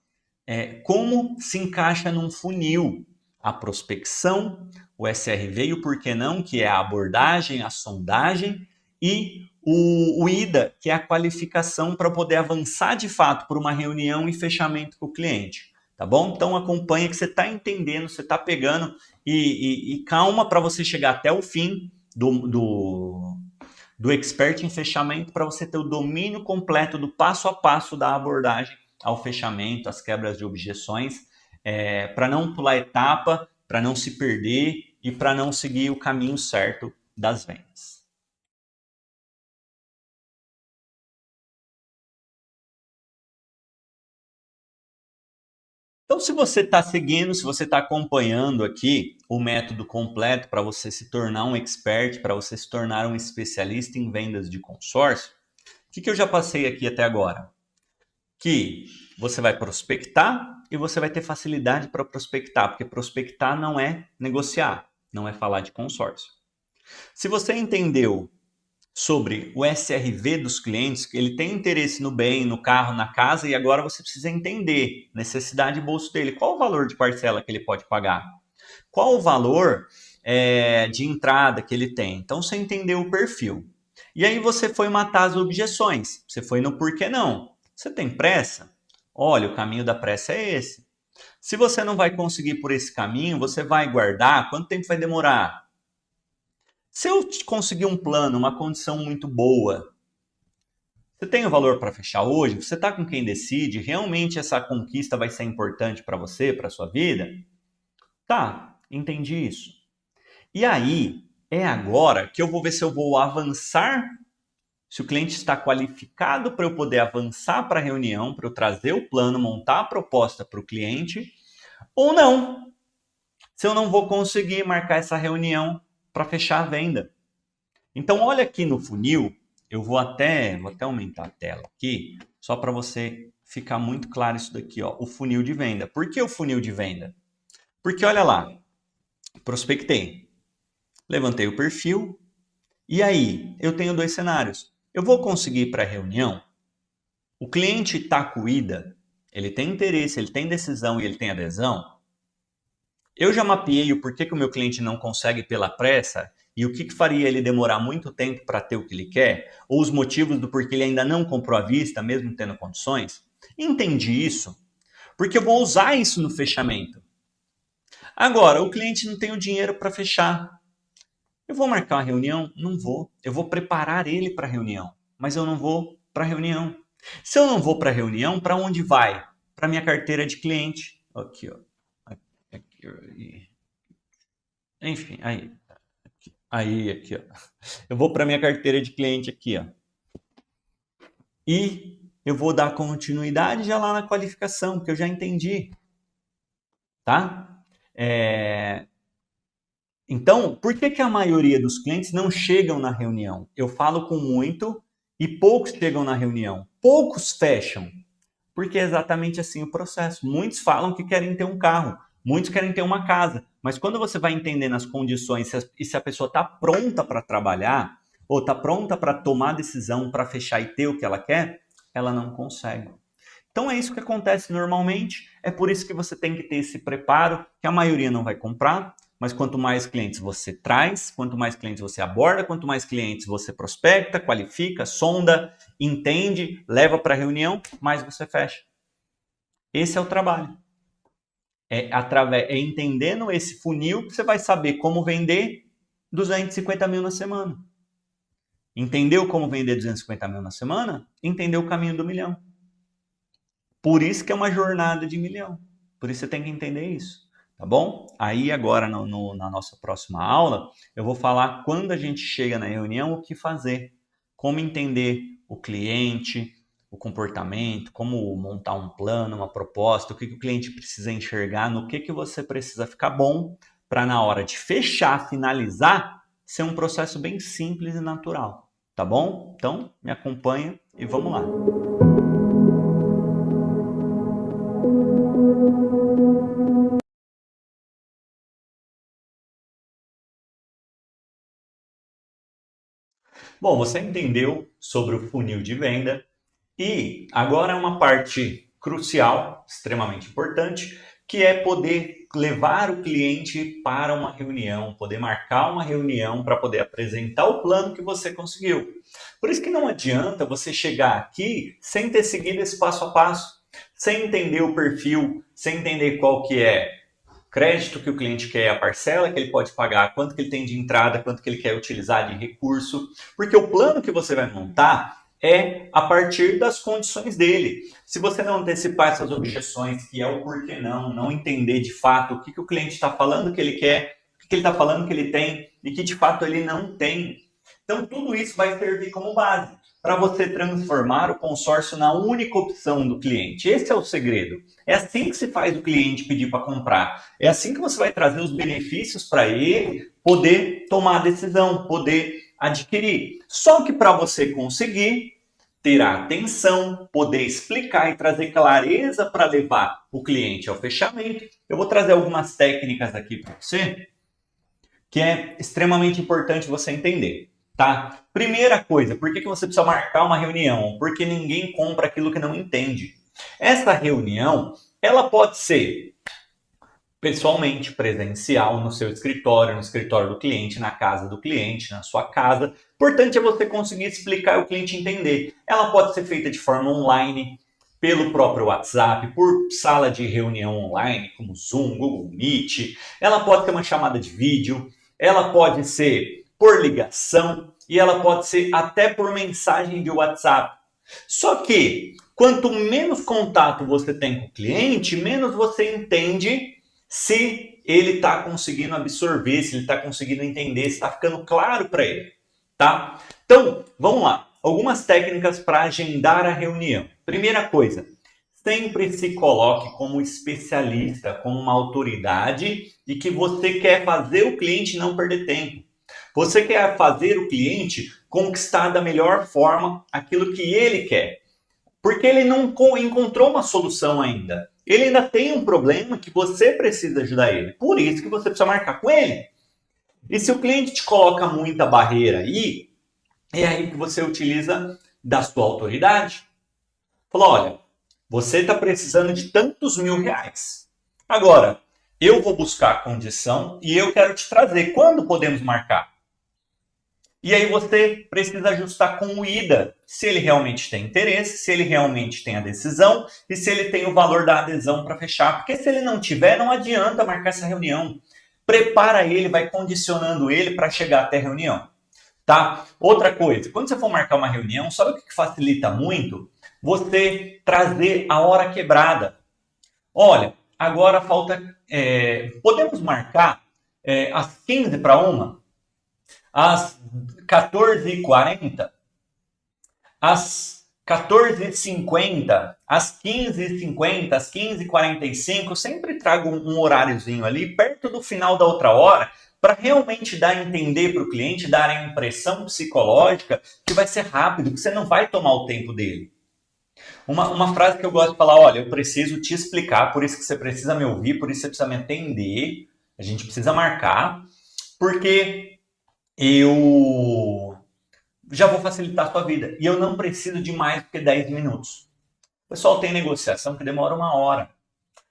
como se encaixa num funil a prospecção, o SRV e o porquê não, que é a abordagem, a sondagem, e o IDA, que é a qualificação para poder avançar de fato por uma reunião e fechamento com o cliente. Tá bom? Então acompanha que você está entendendo, você está pegando e calma para você chegar até o fim do expert em fechamento para você ter o domínio completo do passo a passo da abordagem ao fechamento, as quebras de objeções, para não pular etapa, para não se perder e para não seguir o caminho certo das vendas. Então, se você está seguindo, se você está acompanhando aqui o método completo para você se tornar um expert, para você se tornar um especialista em vendas de consórcio, o que eu já passei aqui até agora? Que você vai prospectar e você vai ter facilidade para prospectar, porque prospectar não é negociar, não é falar de consórcio. Se você entendeu sobre o SRV dos clientes, que ele tem interesse no bem, no carro, na casa, e agora você precisa entender necessidade de bolso dele, qual o valor de parcela que ele pode pagar, qual o valor de entrada que ele tem. Então você entendeu o perfil. E aí você foi matar as objeções, você foi no porquê não. Você tem pressa? Olha, o caminho da pressa é esse. Se você não vai conseguir por esse caminho, você vai guardar? Quanto tempo vai demorar? Se eu conseguir um plano, uma condição muito boa, você tem o valor para fechar hoje? Você está com quem decide? Realmente essa conquista vai ser importante para você, para sua vida? Tá, entendi isso. E aí, é agora que eu vou ver se eu vou avançar, se o cliente está qualificado para eu poder avançar para a reunião, para eu trazer o plano, montar a proposta para o cliente, ou não. Se eu não vou conseguir marcar essa reunião para fechar a venda. Então, olha aqui no funil, eu vou até aumentar a tela aqui, só para você ficar muito claro isso daqui, ó, o funil de venda. Por que o funil de venda? Porque olha lá, prospectei, levantei o perfil, e aí eu tenho dois cenários. Eu vou conseguir ir para a reunião? O cliente está com ida, ele tem interesse, ele tem decisão e ele tem adesão? Eu já mapeei o porquê que o meu cliente não consegue pela pressa e o que faria ele demorar muito tempo para ter o que ele quer, ou os motivos do porquê ele ainda não comprou à vista, mesmo tendo condições. Entendi isso, porque eu vou usar isso no fechamento. Agora, o cliente não tem o dinheiro para fechar. Eu vou marcar uma reunião? Não vou. Eu vou preparar ele para a reunião, mas eu não vou para a reunião. Se eu não vou para a reunião, para onde vai? Para minha carteira de cliente. Aqui, ó. Aqui, enfim, aí. Aqui. Aí, aqui, ó. Eu vou para minha carteira de cliente aqui, ó. E eu vou dar continuidade já lá na qualificação, porque eu já entendi, tá? Então, por que a maioria dos clientes não chegam na reunião? Eu falo com muito e poucos chegam na reunião. Poucos fecham, porque é exatamente assim o processo. Muitos falam que querem ter um carro, muitos querem ter uma casa, mas quando você vai entendendo as condições e se a pessoa está pronta para trabalhar, ou está pronta para tomar decisão, para fechar e ter o que ela quer, ela não consegue. Então é isso que acontece normalmente, é por isso que você tem que ter esse preparo, que a maioria não vai comprar, mas quanto mais clientes você traz, quanto mais clientes você aborda, quanto mais clientes você prospecta, qualifica, sonda, entende, leva para a reunião, mais você fecha. Esse é o trabalho. É entendendo esse funil que você vai saber como vender 250 mil na semana. Entendeu como vender 250 mil na semana? Entendeu o caminho do milhão. Por isso que é uma jornada de milhão. Por isso você tem que entender isso, tá bom? Aí agora na nossa próxima aula, eu vou falar quando a gente chega na reunião, o que fazer. Como entender o cliente, o comportamento, como montar um plano, uma proposta, o que o cliente precisa enxergar, no que você precisa ficar bom, para na hora de fechar, finalizar, ser um processo bem simples e natural, tá bom? Então, me acompanha e vamos lá. Bom, você entendeu sobre o funil de venda e agora é uma parte crucial, extremamente importante, que é poder levar o cliente para uma reunião, poder marcar uma reunião para poder apresentar o plano que você conseguiu. Por isso que não adianta você chegar aqui sem ter seguido esse passo a passo, sem entender o perfil, sem entender qual que é crédito que o cliente quer, a parcela que ele pode pagar, quanto que ele tem de entrada, quanto que ele quer utilizar de recurso, porque o plano que você vai montar é a partir das condições dele. Se você não antecipar essas objeções, que é o porquê não entender de fato o que o cliente está falando que ele quer, o que ele está falando que ele tem e que de fato ele não tem. Então tudo isso vai servir como base para você transformar o consórcio na única opção do cliente. Esse é o segredo. É assim que se faz o cliente pedir para comprar. É assim que você vai trazer os benefícios para ele poder tomar a decisão, poder adquirir. Só que para você conseguir ter a atenção, poder explicar e trazer clareza para levar o cliente ao fechamento, eu vou trazer algumas técnicas aqui para você que é extremamente importante você entender. Tá? Primeira coisa, por que você precisa marcar uma reunião? Porque ninguém compra aquilo que não entende. Essa reunião, ela pode ser pessoalmente, presencial, no seu escritório, no escritório do cliente, na casa do cliente, na sua casa. Importante é você conseguir explicar e o cliente entender. Ela pode ser feita de forma online, pelo próprio WhatsApp, por sala de reunião online, como Zoom, Google Meet. Ela pode ter uma chamada de vídeo, ela pode ser por ligação e ela pode ser até por mensagem de WhatsApp. Só que quanto menos contato você tem com o cliente, menos você entende se ele está conseguindo absorver, se ele está conseguindo entender, se está ficando claro para ele, tá? Então, vamos lá. Algumas técnicas para agendar a reunião. Primeira coisa, sempre se coloque como especialista, como uma autoridade e que você quer fazer o cliente não perder tempo. Você quer fazer o cliente conquistar da melhor forma aquilo que ele quer. Porque ele não encontrou uma solução ainda. Ele ainda tem um problema que você precisa ajudar ele. Por isso que você precisa marcar com ele. E se o cliente te coloca muita barreira aí, é aí que você utiliza da sua autoridade. Fala, olha, você está precisando de tantos R$1.000. Agora, eu vou buscar a condição e eu quero te trazer. Quando podemos marcar? E aí você precisa ajustar com o IDA, se ele realmente tem interesse, se ele realmente tem a decisão e se ele tem o valor da adesão para fechar. Porque se ele não tiver, não adianta marcar essa reunião. Prepara ele, vai condicionando ele para chegar até a reunião. Tá? Outra coisa, quando você for marcar uma reunião, sabe o que facilita muito? Você trazer a hora quebrada. Olha, agora falta... podemos marcar às 15 para 1? às 14h40, às 14h50, às 15h50, às 15h45, sempre trago um horáriozinho ali, perto do final da outra hora, para realmente dar a entender para o cliente, dar a impressão psicológica que vai ser rápido, que você não vai tomar o tempo dele. Uma frase que eu gosto de falar, olha, eu preciso te explicar, por isso que você precisa me ouvir, por isso que você precisa me entender, a gente precisa marcar, porque eu já vou facilitar a sua vida. E eu não preciso de mais do que 10 minutos. O pessoal tem negociação que demora 1 hora.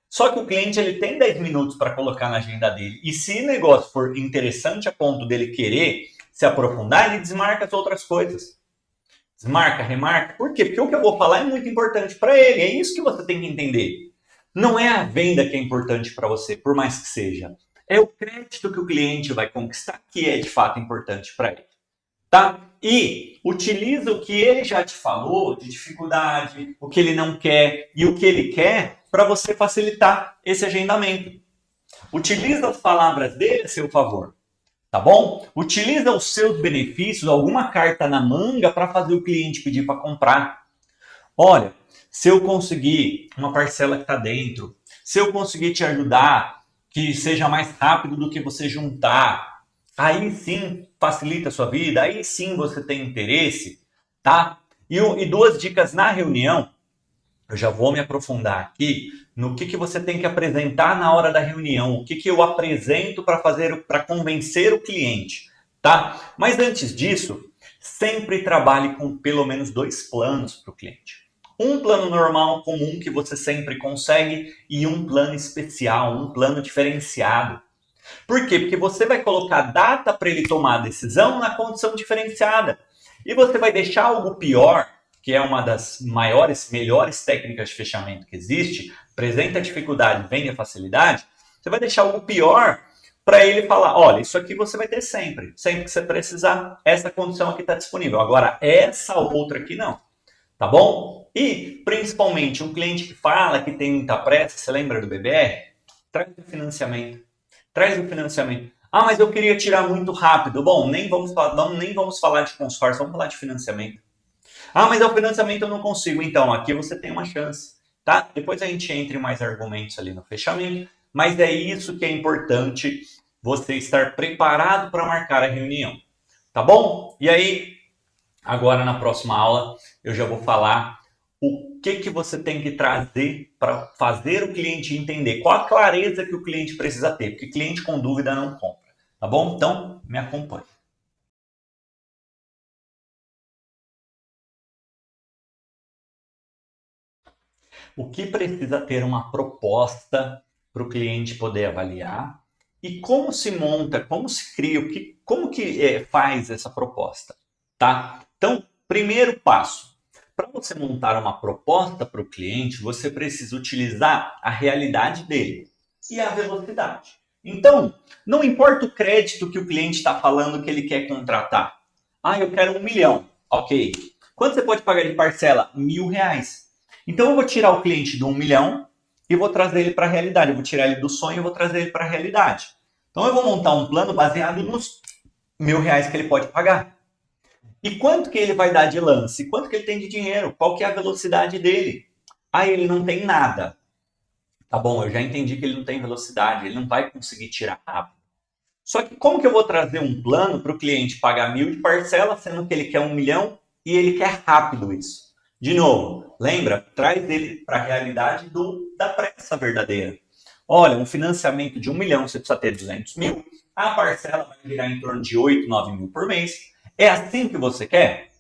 Só que o cliente ele tem 10 minutos para colocar na agenda dele. E se o negócio for interessante a ponto dele querer se aprofundar, ele desmarca as outras coisas. Desmarca, remarca. Por quê? Porque o que eu vou falar é muito importante para ele. É isso que você tem que entender. Não é a venda que é importante para você, por mais que seja. É o crédito que o cliente vai conquistar que é de fato importante para ele. Tá? E utiliza o que ele já te falou de dificuldade, o que ele não quer e o que ele quer para você facilitar esse agendamento. Utiliza as palavras dele a seu favor, tá bom? Utiliza os seus benefícios, alguma carta na manga para fazer o cliente pedir para comprar. Olha, se eu conseguir uma parcela que está dentro, se eu conseguir te ajudar, que seja mais rápido do que você juntar, aí sim facilita a sua vida, aí sim você tem interesse, tá? E 2 dicas na reunião, eu já vou me aprofundar aqui no que você tem que apresentar na hora da reunião, o que eu apresento para convencer o cliente, tá? Mas antes disso, sempre trabalhe com pelo menos 2 planos para o cliente. Um plano normal, comum, que você sempre consegue, e um plano especial, um plano diferenciado. Por quê? Porque você vai colocar data para ele tomar a decisão na condição diferenciada. E você vai deixar algo pior, que é uma das melhores técnicas de fechamento que existe, apresenta a dificuldade, vende a facilidade, você vai deixar algo pior para ele falar, olha, isso aqui você vai ter sempre que você precisar, essa condição aqui está disponível. Agora, essa outra aqui não. Tá bom? E, principalmente, um cliente que fala que tem muita pressa, você lembra do BBR? Traz o financiamento. Traz o financiamento. Ah, mas eu queria tirar muito rápido. Bom, nem vamos falar de consórcio, vamos falar de financiamento. Ah, mas o financiamento eu não consigo. Então, aqui você tem uma chance, tá? Depois a gente entra em mais argumentos ali no fechamento, mas é isso que é importante, você estar preparado para marcar a reunião, tá bom? E aí, agora na próxima aula, eu já vou falar o que você tem que trazer para fazer o cliente entender, qual a clareza que o cliente precisa ter, porque cliente com dúvida não compra, tá bom? Então, me acompanhe. O que precisa ter uma proposta para o cliente poder avaliar e como se monta, como se cria, como que faz essa proposta, tá? Então, primeiro passo, para você montar uma proposta para o cliente, você precisa utilizar a realidade dele e a velocidade. Então, não importa o crédito que o cliente está falando que ele quer contratar. Ah, eu quero 1 milhão. Ok. Quanto você pode pagar de parcela? R$ 1.000. Então eu vou tirar o cliente do 1 milhão e vou trazer ele para a realidade. Eu vou tirar ele do sonho e vou trazer ele para a realidade. Então eu vou montar um plano baseado nos R$ 1.000 que ele pode pagar. E quanto que ele vai dar de lance? Quanto que ele tem de dinheiro? Qual que é a velocidade dele? Ah, ele não tem nada. Tá bom, eu já entendi que ele não tem velocidade, ele não vai conseguir tirar rápido. Só que como que eu vou trazer um plano para o cliente pagar 1.000 de parcela, sendo que ele quer 1 milhão e ele quer rápido isso? De novo, lembra? Traz ele para a realidade da pressa verdadeira. Olha, um financiamento de 1 milhão, você precisa ter 200 mil, a parcela vai virar em torno de 8, 9 mil por mês. É assim que você quer?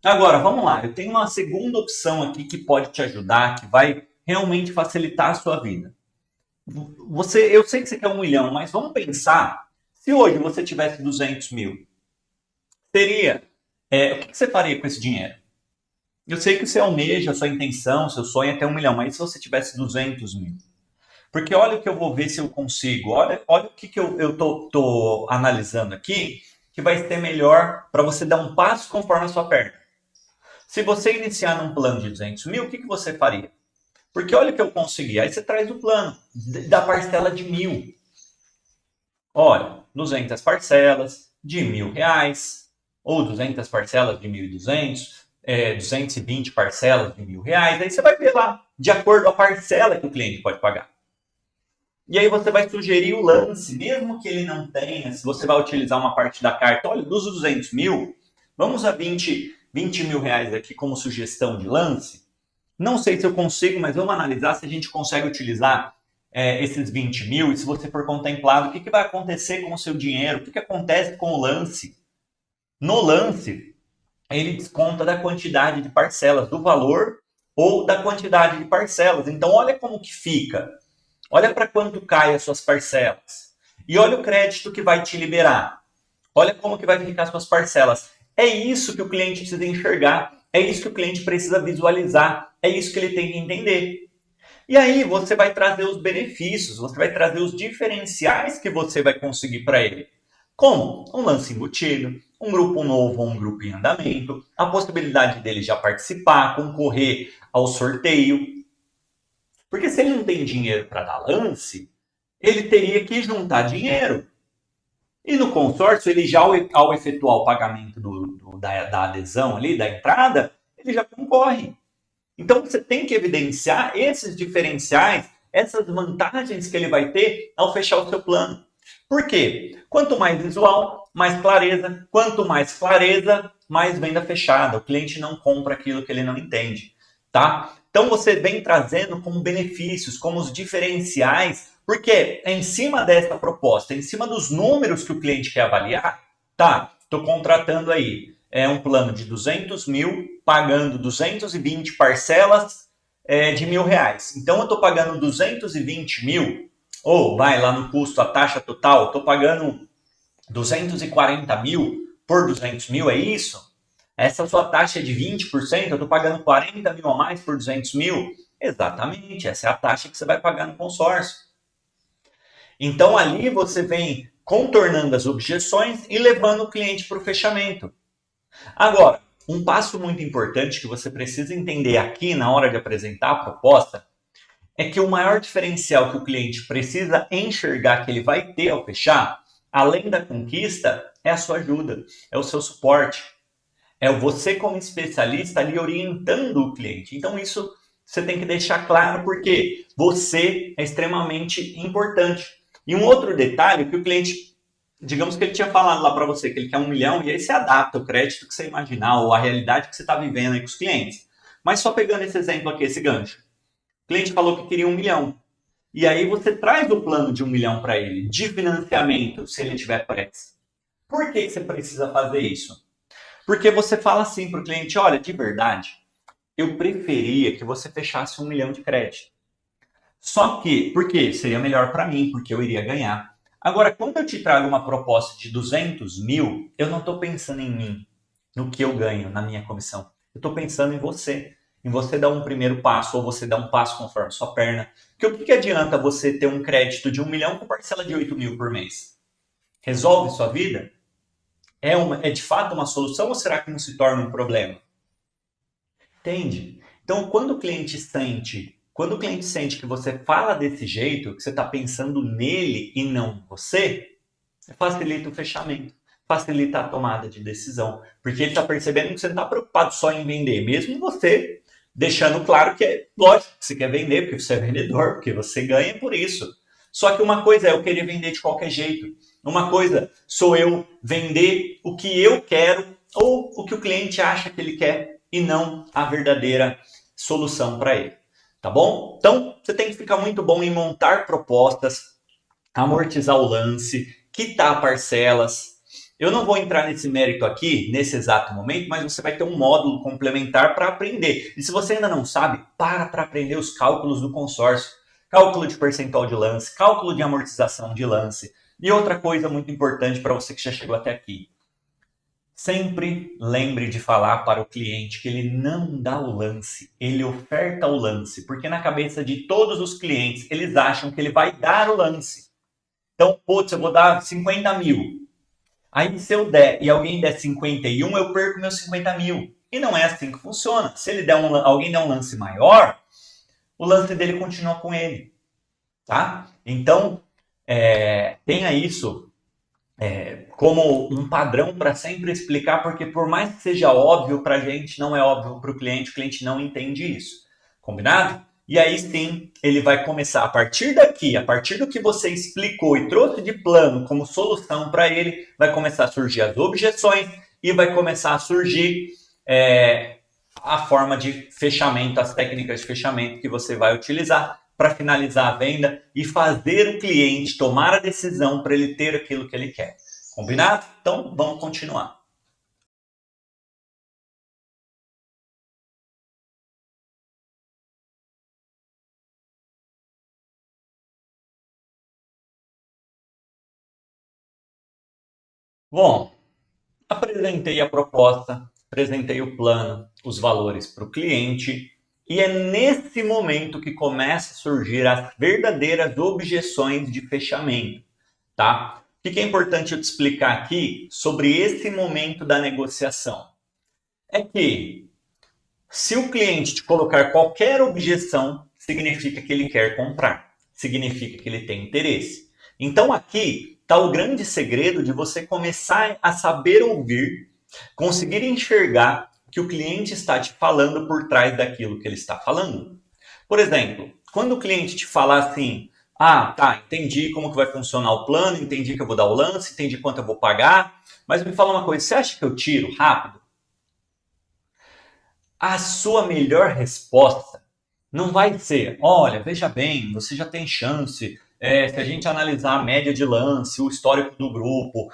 Agora, vamos lá. Eu tenho uma segunda opção aqui que pode te ajudar, que vai realmente facilitar a sua vida. Eu sei que você quer 1 milhão, mas vamos pensar, se hoje você tivesse 200 mil, o que você faria com esse dinheiro? Eu sei que você almeja, a sua intenção, seu sonho é ter 1 milhão, mas se você tivesse 200 mil? Porque olha o que eu vou ver se eu consigo, olha o que eu tô analisando aqui, que vai ser melhor para você dar um passo conforme a sua perna. Se você iniciar num plano de 200 mil, o que você faria? Porque olha o que eu consegui. Aí você traz o plano da parcela de 1.000. Olha, 200 parcelas, de R$ 1.000, ou 200 parcelas de 1.200, 220 parcelas de R$ 1.000. Aí você vai ver lá, de acordo com a parcela que o cliente pode pagar. E aí você vai sugerir o lance, mesmo que ele não tenha, se você vai utilizar uma parte da carta, olha, dos 200 mil, vamos a 20 mil reais aqui como sugestão de lance. Não sei se eu consigo, mas vamos analisar se a gente consegue utilizar esses 20 mil, e se você for contemplado, o que vai acontecer com o seu dinheiro, o que acontece com o lance. No lance, ele desconta da quantidade de parcelas, do valor ou da quantidade de parcelas. Então, olha como que fica. Olha para quanto cai as suas parcelas. E olha o crédito que vai te liberar. Olha como que vai ficar as suas parcelas. É isso que o cliente precisa enxergar. É isso que o cliente precisa visualizar. É isso que ele tem que entender. E aí você vai trazer os benefícios, você vai trazer os diferenciais que você vai conseguir para ele. Como um lance embutido, um grupo novo ou um grupo em andamento, a possibilidade dele já participar, concorrer ao sorteio. Porque se ele não tem dinheiro para dar lance, ele teria que juntar dinheiro. E no consórcio, ele já ao efetuar o pagamento da adesão ali, da entrada, ele já concorre. Então você tem que evidenciar esses diferenciais, essas vantagens que ele vai ter ao fechar o seu plano. Por quê? Quanto mais visual, mais clareza. Quanto mais clareza, mais venda fechada. O cliente não compra aquilo que ele não entende, tá? Então você vem trazendo como benefícios, como os diferenciais, porque é em cima dessa proposta, é em cima dos números que o cliente quer avaliar, tá? Estou contratando aí um plano de 200 mil, pagando 220 parcelas de R$ 1.000. Então eu estou pagando 220 mil, ou vai lá no custo, a taxa total, estou pagando 240 mil por 200 mil, é isso? Essa sua taxa é de 20%, eu estou pagando 40 mil a mais por 200 mil? Exatamente, essa é a taxa que você vai pagar no consórcio. Então ali você vem contornando as objeções e levando o cliente para o fechamento. Agora, um passo muito importante que você precisa entender aqui na hora de apresentar a proposta é que o maior diferencial que o cliente precisa enxergar que ele vai ter ao fechar, além da conquista, é a sua ajuda, é o seu suporte. É você como especialista ali orientando o cliente. Então isso você tem que deixar claro porque você é extremamente importante. E um outro detalhe que o cliente, digamos que ele tinha falado lá para você que ele quer 1 milhão, e aí você adapta o crédito que você imaginar ou a realidade que você está vivendo aí com os clientes. Mas só pegando esse exemplo aqui, esse gancho. O cliente falou que queria 1 milhão. E aí você traz o plano de 1 milhão para ele, de financiamento, se ele tiver pressa. Por que você precisa fazer isso? Porque você fala assim para o cliente, olha, de verdade, eu preferia que você fechasse 1 milhão de crédito. Só que, porque seria melhor para mim, porque eu iria ganhar. Agora, quando eu te trago uma proposta de 200 mil, eu não estou pensando em mim, no que eu ganho, na minha comissão. Eu estou pensando em você dar um primeiro passo, ou você dar um passo conforme sua perna. Porque o que adianta você ter um crédito de 1 milhão com parcela de 8 mil por mês? Resolve sua vida? É de fato uma solução ou será que não se torna um problema? Entende? Então, quando o cliente sente que você fala desse jeito, que você está pensando nele e não em você, facilita o fechamento, facilita a tomada de decisão. Porque ele está percebendo que você não está preocupado só em vender, mesmo você deixando claro que é lógico que você quer vender, porque você é vendedor, porque você ganha por isso. Só que uma coisa é eu querer vender de qualquer jeito. Uma coisa sou eu vender o que eu quero ou o que o cliente acha que ele quer e não a verdadeira solução para ele. Tá bom? Então, você tem que ficar muito bom em montar propostas, amortizar o lance, quitar parcelas. Eu não vou entrar nesse mérito aqui, nesse exato momento, mas você vai ter um módulo complementar para aprender. E se você ainda não sabe, para aprender os cálculos do consórcio. Cálculo de percentual de lance, cálculo de amortização de lance. E outra coisa muito importante para você que já chegou até aqui. Sempre lembre de falar para o cliente que ele não dá o lance, ele oferta o lance. Porque na cabeça de todos os clientes, eles acham que ele vai dar o lance. Então, putz, eu vou dar 50 mil. Aí se eu der e alguém der 51, eu perco meus 50 mil. E não é assim que funciona. Se ele alguém der um lance maior, o lance dele continua com ele. Tá? Então, tenha isso como um padrão para sempre explicar, porque por mais que seja óbvio para a gente, não é óbvio para o cliente não entende isso. Combinado? E aí sim, ele vai começar a partir daqui, a partir do que você explicou e trouxe de plano como solução para ele, vai começar a surgir as objeções e vai começar a surgir a forma de fechamento, as técnicas de fechamento que você vai utilizar para finalizar a venda e fazer o cliente tomar a decisão para ele ter aquilo que ele quer. Combinado? Então, vamos continuar. Bom, apresentei a proposta, apresentei o plano, os valores para o cliente, e é nesse momento que começa a surgir as verdadeiras objeções de fechamento, tá? O que é importante eu te explicar aqui sobre esse momento da negociação? É que se o cliente te colocar qualquer objeção, significa que ele quer comprar, significa que ele tem interesse. Então aqui está o grande segredo de você começar a saber ouvir, conseguir enxergar que o cliente está te falando por trás daquilo que ele está falando. Por exemplo, quando o cliente te falar assim, ah, tá, entendi como que vai funcionar o plano, entendi que eu vou dar o lance, entendi quanto eu vou pagar, mas me fala uma coisa, você acha que eu tiro rápido? A sua melhor resposta não vai ser, olha, veja bem, você já tem chance. Se a gente analisar a média de lance, o histórico do grupo,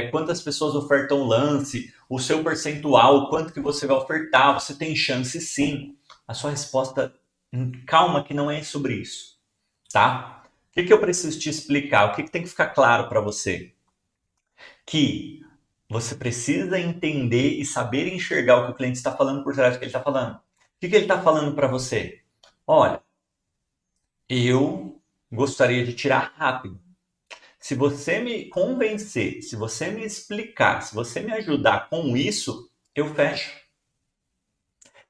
quantas pessoas ofertam lance, o seu percentual, quanto que você vai ofertar, você tem chance sim. A sua resposta, calma que não é sobre isso, tá? O que eu preciso te explicar? O que tem que ficar claro para você? Que você precisa entender e saber enxergar o que o cliente está falando por trás do que ele está falando. O que ele está falando para você? Olha, eu gostaria de tirar rápido. Se você me convencer, se você me explicar, se você me ajudar com isso, eu fecho.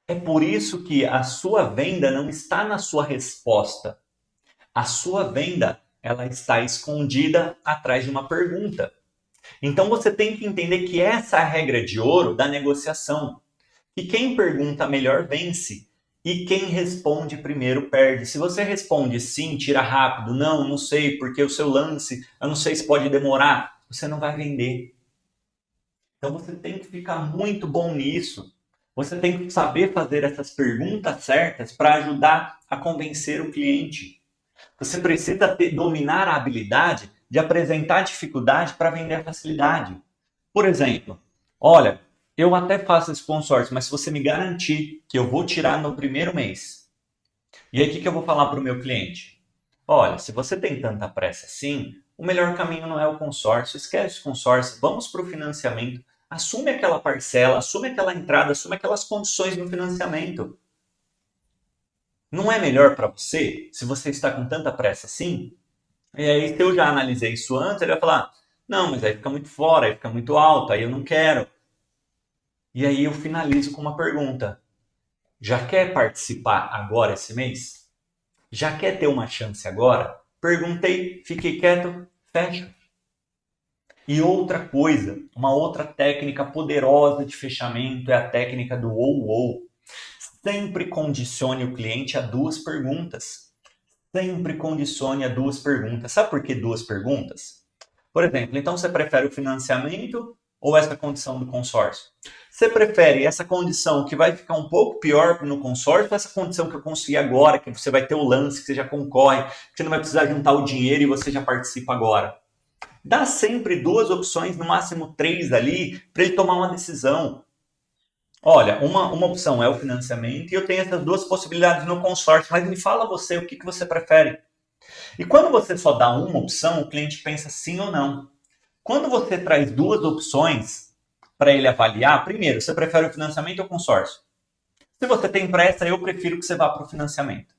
É por isso que a sua venda não está na sua resposta. A sua venda, ela está escondida atrás de uma pergunta. Então você tem que entender que essa é a regra de ouro da negociação. Que quem pergunta melhor vence e quem responde primeiro perde. Se você responde sim, tira rápido, não, não sei, porque o seu lance, eu não sei se pode demorar, você não vai vender. Então você tem que ficar muito bom nisso. Você tem que saber fazer essas perguntas certas para ajudar a convencer o cliente. Você precisa dominar a habilidade de apresentar dificuldade para vender a facilidade. Por exemplo, olha, eu até faço esse consórcio, mas se você me garantir que eu vou tirar no primeiro mês, e aí o que eu vou falar para o meu cliente? Olha, se você tem tanta pressa assim, o melhor caminho não é o consórcio, esquece o consórcio, vamos para o financiamento, assume aquela parcela, assume aquela entrada, assume aquelas condições no financiamento. Não é melhor para você, se você está com tanta pressa assim? E aí, se eu já analisei isso antes, ele vai falar, não, mas aí fica muito fora, aí fica muito alto, aí eu não quero. E aí eu finalizo com uma pergunta. Já quer participar agora esse mês? Já quer ter uma chance agora? Perguntei, fiquei quieto, fecho. E outra coisa, uma outra técnica poderosa de fechamento é a técnica do ou-ou. Sempre condicione o cliente a duas perguntas. Sempre condicione a duas perguntas. Sabe por que duas perguntas? Por exemplo, então você prefere o financiamento ou essa condição do consórcio? Você prefere essa condição que vai ficar um pouco pior no consórcio ou essa condição que eu consegui agora, que você vai ter o lance, que você já concorre, que você não vai precisar juntar o dinheiro e você já participa agora? Dá sempre duas opções, no máximo três ali, para ele tomar uma decisão. Olha, uma opção é o financiamento e eu tenho essas duas possibilidades no consórcio, mas me fala você o que você prefere. E quando você só dá uma opção, o cliente pensa sim ou não. Quando você traz duas opções para ele avaliar, primeiro, você prefere o financiamento ou o consórcio? Se você tem pressa, eu prefiro que você vá para o financiamento.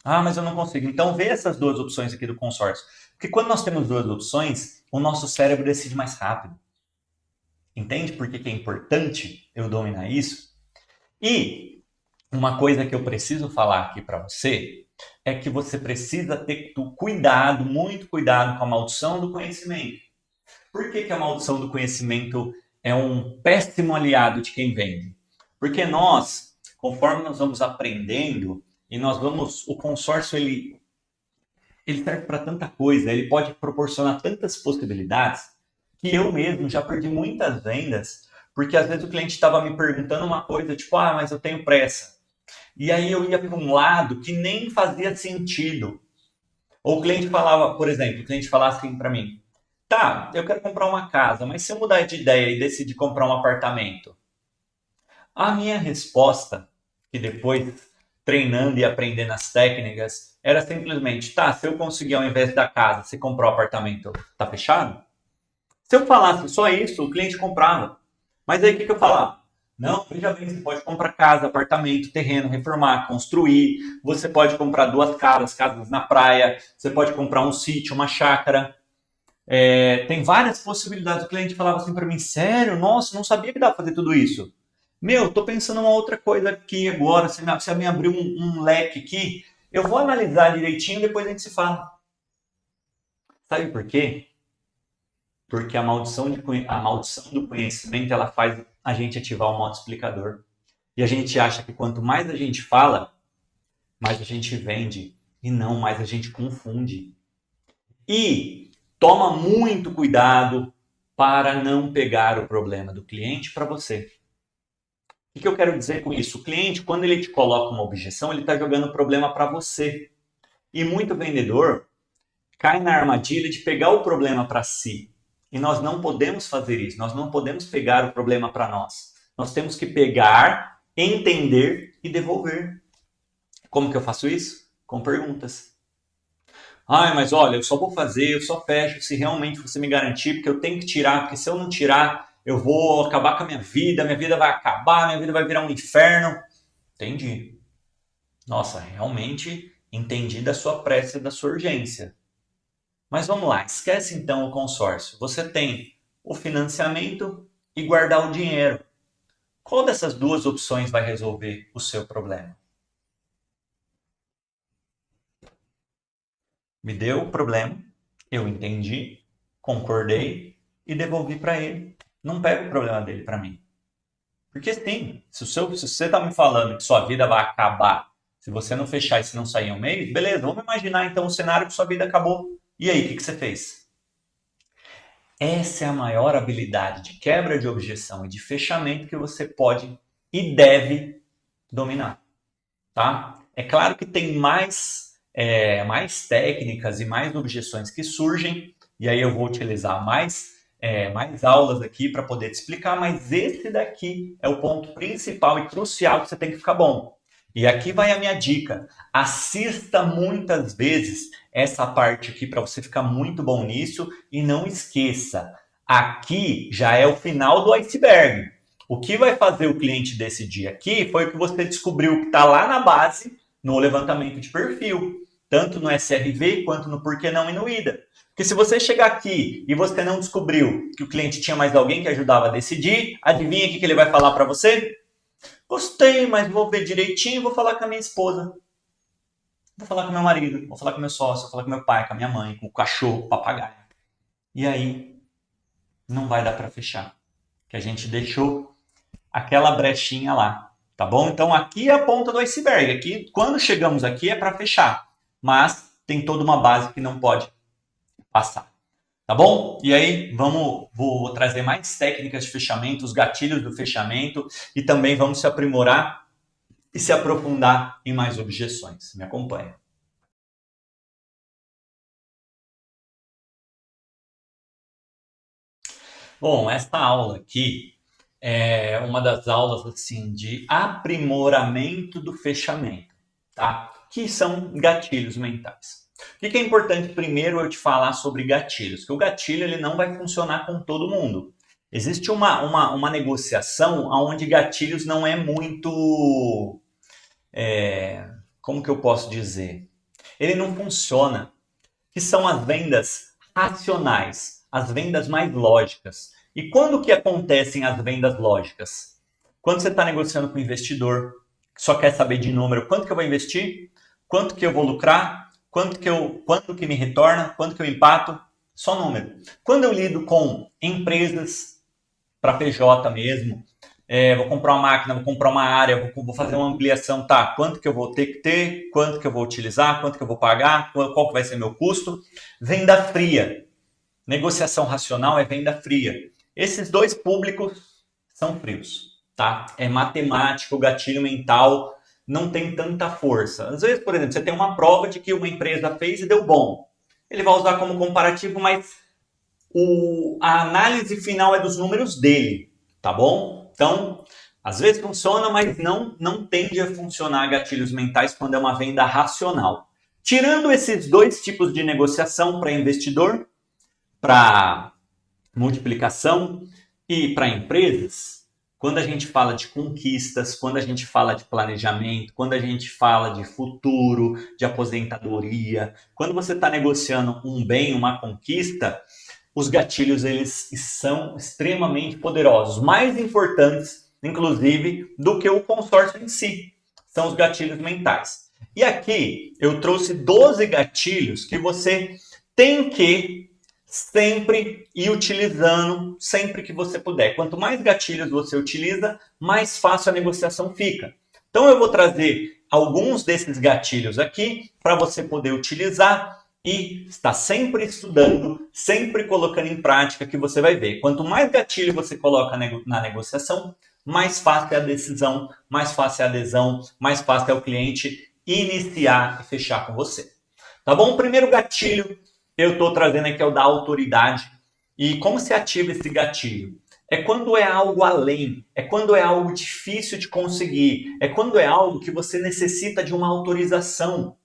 Ah, mas eu não consigo. Então vê essas duas opções aqui do consórcio. Porque quando nós temos duas opções, o nosso cérebro decide mais rápido. Entende por que é importante eu dominar isso? E uma coisa que eu preciso falar aqui para você é que você precisa ter cuidado, muito cuidado com a maldição do conhecimento. Por que a maldição do conhecimento é um péssimo aliado de quem vende? Porque nós, conforme nós vamos aprendendo e nós vamos, o consórcio ele serve para tanta coisa, ele pode proporcionar tantas possibilidades que eu mesmo já perdi muitas vendas, porque às vezes o cliente estava me perguntando uma coisa, tipo, mas eu tenho pressa. E aí eu ia para um lado que nem fazia sentido. Ou o cliente falava, por exemplo, o cliente falava assim para mim, tá, eu quero comprar uma casa, mas se eu mudar de ideia e decidir comprar um apartamento, a minha resposta, que depois treinando e aprendendo as técnicas, era simplesmente, tá, se eu conseguir ao invés da casa, se comprar o apartamento, tá fechado? Se eu falasse só isso, o cliente comprava. Mas aí o que eu falava? Não, veja bem, você pode comprar casa, apartamento, terreno, reformar, construir. Você pode comprar 2 casas na praia. Você pode comprar um sítio, uma chácara. Tem várias possibilidades. O cliente falava assim para mim, sério? Nossa, não sabia que dá para fazer tudo isso. Meu, tô pensando uma outra coisa aqui agora. Você me abriu um leque aqui. Eu vou analisar direitinho, depois a gente se fala. Sabe por quê? Porque a maldição do conhecimento ela faz a gente ativar o modo explicador. E a gente acha que quanto mais a gente fala, mais a gente vende. E não, mais a gente confunde. E toma muito cuidado para não pegar o problema do cliente para você. O que eu quero dizer com isso? O cliente, quando ele te coloca uma objeção, ele está jogando o problema para você. E muito vendedor cai na armadilha de pegar o problema para si. E nós não podemos fazer isso. Nós não podemos pegar o problema para nós. Nós temos que pegar, entender e devolver. Como que eu faço isso? Com perguntas. Mas olha, eu só vou fazer, eu só fecho se realmente você me garantir, porque eu tenho que tirar, porque se eu não tirar, eu vou acabar com a minha vida vai acabar, minha vida vai virar um inferno. Entendi. Nossa, realmente entendi da sua pressa e da sua urgência. Mas vamos lá, esquece então o consórcio. Você tem o financiamento e guardar o dinheiro. Qual dessas duas opções vai resolver o seu problema? Me deu o problema, eu entendi, concordei e devolvi para ele. Não pego o problema dele para mim. Porque sim, se você está me falando que sua vida vai acabar se você não fechar e se não sair um mês, beleza, vamos imaginar então o cenário que sua vida acabou. E aí, o que você fez? Essa é a maior habilidade de quebra de objeção e de fechamento que você pode e deve dominar. Tá? É claro que tem mais técnicas e mais objeções que surgem, e aí eu vou utilizar mais aulas aqui para poder te explicar, mas esse daqui é o ponto principal e crucial que você tem que ficar bom. E aqui vai a minha dica. Assista muitas vezes essa parte aqui para você ficar muito bom nisso e não esqueça, aqui já é o final do iceberg. O que vai fazer o cliente decidir aqui foi o que você descobriu que está lá na base no levantamento de perfil, tanto no SRV quanto no Por que Não e no IDA. Porque se você chegar aqui e você não descobriu que o cliente tinha mais alguém que ajudava a decidir, adivinha o que ele vai falar para você? Gostei, mas vou ver direitinho e vou falar com a minha esposa. Vou falar com meu marido, vou falar com meu sócio, vou falar com meu pai, com a minha mãe, com o cachorro, com o papagaio. E aí, não vai dar para fechar. Que a gente deixou aquela brechinha lá, tá bom? Então aqui é a ponta do iceberg. Aqui, quando chegamos aqui é para fechar. Mas tem toda uma base que não pode passar. Tá bom? E aí, vou trazer mais técnicas de fechamento, os gatilhos do fechamento e também vamos se aprimorar e se aprofundar em mais objeções. Me acompanha. Bom, essa aula aqui é uma das aulas assim de aprimoramento do fechamento, tá? Que são gatilhos mentais. O que é importante primeiro eu te falar sobre gatilhos? Que o gatilho ele não vai funcionar com todo mundo. Existe uma negociação onde gatilhos não é muito... como que eu posso dizer? Ele não funciona. Que são as vendas racionais, as vendas mais lógicas. E quando que acontecem as vendas lógicas? Quando você está negociando com o investidor, que só quer saber de número, quanto que eu vou investir, quanto que eu vou lucrar, quanto que me retorna, quanto que eu empato, só número. Quando eu lido com empresas, para PJ mesmo, vou comprar uma máquina, vou comprar uma área, vou fazer uma ampliação, tá? Quanto que eu vou ter que ter, quanto que eu vou utilizar, quanto que eu vou pagar, qual que vai ser meu custo. Venda fria. Negociação racional é venda fria. Esses dois públicos são frios, tá? É matemática, o gatilho mental não tem tanta força. Às vezes, por exemplo, você tem uma prova de que uma empresa fez e deu bom. Ele vai usar como comparativo, mas a análise final é dos números dele, tá bom? Então, às vezes funciona, mas não tende a funcionar gatilhos mentais quando é uma venda racional. Tirando esses dois tipos de negociação para investidor, para multiplicação e para empresas, quando a gente fala de conquistas, quando a gente fala de planejamento, quando a gente fala de futuro, de aposentadoria, quando você está negociando um bem, uma conquista, os gatilhos eles são extremamente poderosos, mais importantes, inclusive, do que o consórcio em si. São os gatilhos mentais. E aqui eu trouxe 12 gatilhos que você tem que sempre ir utilizando, sempre que você puder. Quanto mais gatilhos você utiliza, mais fácil a negociação fica. Então eu vou trazer alguns desses gatilhos aqui para você poder utilizar e estar sempre estudando, sempre colocando em prática, que você vai ver. Quanto mais gatilho você coloca na negociação, mais fácil é a decisão, mais fácil é a adesão, mais fácil é o cliente iniciar e fechar com você. Tá bom? O primeiro gatilho eu estou trazendo aqui é o da autoridade. E como se ativa esse gatilho? É quando é algo além, é quando é algo difícil de conseguir, é quando é algo que você necessita de uma autorização.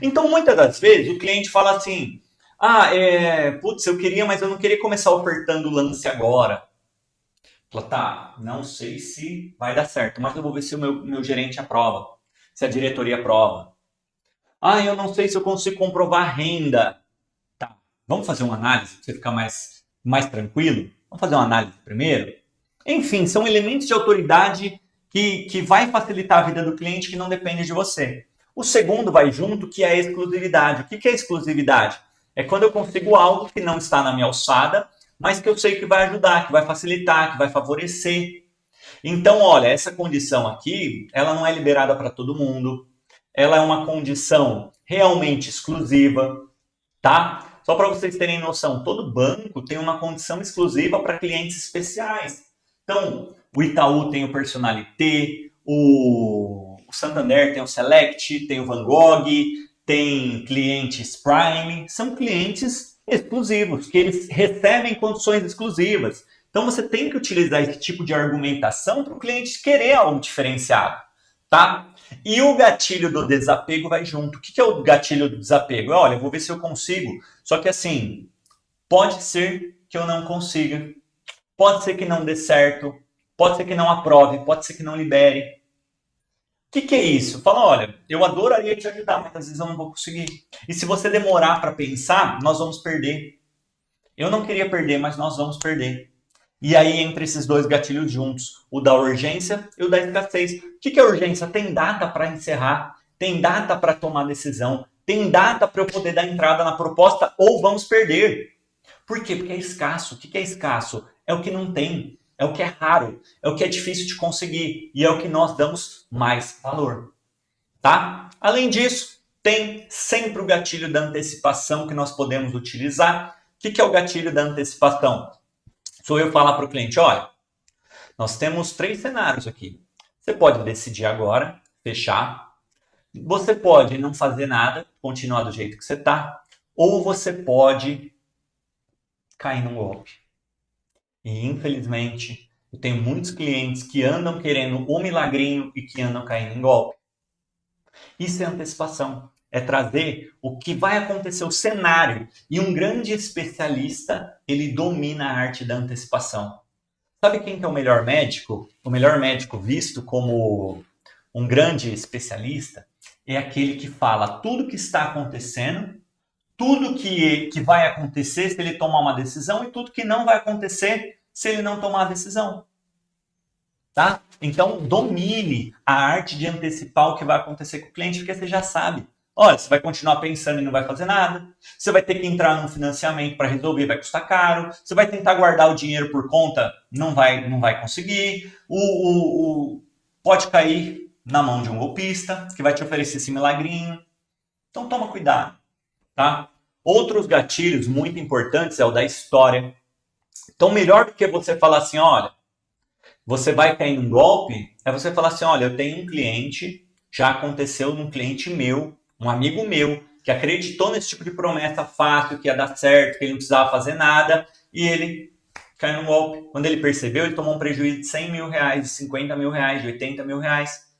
Então, muitas das vezes, o cliente fala assim, putz, eu queria, mas eu não queria começar ofertando o lance agora. Fala, tá, não sei se vai dar certo, mas eu vou ver se o meu gerente aprova, se a diretoria aprova. Eu não sei se eu consigo comprovar renda. Tá, vamos fazer uma análise para você ficar mais tranquilo? Vamos fazer uma análise primeiro? Enfim, são elementos de autoridade que vai facilitar a vida do cliente que não depende de você. O segundo vai junto, que é a exclusividade. O que é exclusividade? É quando eu consigo algo que não está na minha alçada, mas que eu sei que vai ajudar, que vai facilitar, que vai favorecer. Então, olha, essa condição aqui, ela não é liberada para todo mundo. Ela é uma condição realmente exclusiva, tá? Só para vocês terem noção, todo banco tem uma condição exclusiva para clientes especiais. Então, o Itaú tem o Personalité, o Santander tem o Select, tem o Van Gogh, tem clientes Prime, são clientes exclusivos, que eles recebem condições exclusivas. Então você tem que utilizar esse tipo de argumentação para o cliente querer algo diferenciado, tá? E o gatilho do desapego vai junto. O que é o gatilho do desapego? Olha, eu vou ver se eu consigo, só que assim, pode ser que eu não consiga, pode ser que não dê certo, pode ser que não aprove, pode ser que não libere. O que é isso? Fala, olha, eu adoraria te ajudar, mas às vezes eu não vou conseguir. E se você demorar para pensar, nós vamos perder. Eu não queria perder, mas nós vamos perder. E aí, entre esses dois gatilhos juntos, o da urgência e o da escassez. O que é urgência? Tem data para encerrar, tem data para tomar decisão, tem data para eu poder dar entrada na proposta ou vamos perder. Por quê? Porque é escasso. O que é escasso? É o que não tem. É o que é raro, é o que é difícil de conseguir e é o que nós damos mais valor, tá? Além disso, tem sempre o gatilho da antecipação que nós podemos utilizar. O que é o gatilho da antecipação? Sou eu falar para o cliente, olha, nós temos 3 cenários aqui. Você pode decidir agora, fechar. Você pode não fazer nada, continuar do jeito que você está. Ou você pode cair num golpe. E, infelizmente, eu tenho muitos clientes que andam querendo o milagrinho e que andam caindo em golpe. Isso é antecipação. É trazer o que vai acontecer, o cenário. E um grande especialista, ele domina a arte da antecipação. Sabe quem que é o melhor médico? O melhor médico visto como um grande especialista é aquele que fala tudo que está acontecendo, tudo que vai acontecer se ele tomar uma decisão e tudo que não vai acontecer se ele não tomar a decisão. Tá? Então, domine a arte de antecipar o que vai acontecer com o cliente, porque você já sabe. Olha, você vai continuar pensando e não vai fazer nada. Você vai ter que entrar num financiamento para resolver, vai custar caro. Você vai tentar guardar o dinheiro por conta, não vai conseguir. Pode cair na mão de um golpista que vai te oferecer esse milagrinho. Então toma cuidado, tá? Outros gatilhos muito importantes é o da história. Então melhor do que você falar assim, olha, você vai cair num golpe, é você falar assim, olha, eu tenho um cliente, já aconteceu num cliente meu, um amigo meu, que acreditou nesse tipo de promessa fácil, que ia dar certo, que ele não precisava fazer nada, e ele caiu num golpe. Quando ele percebeu, ele tomou um prejuízo de 100 mil reais, de 50 mil reais, de 80 mil reais.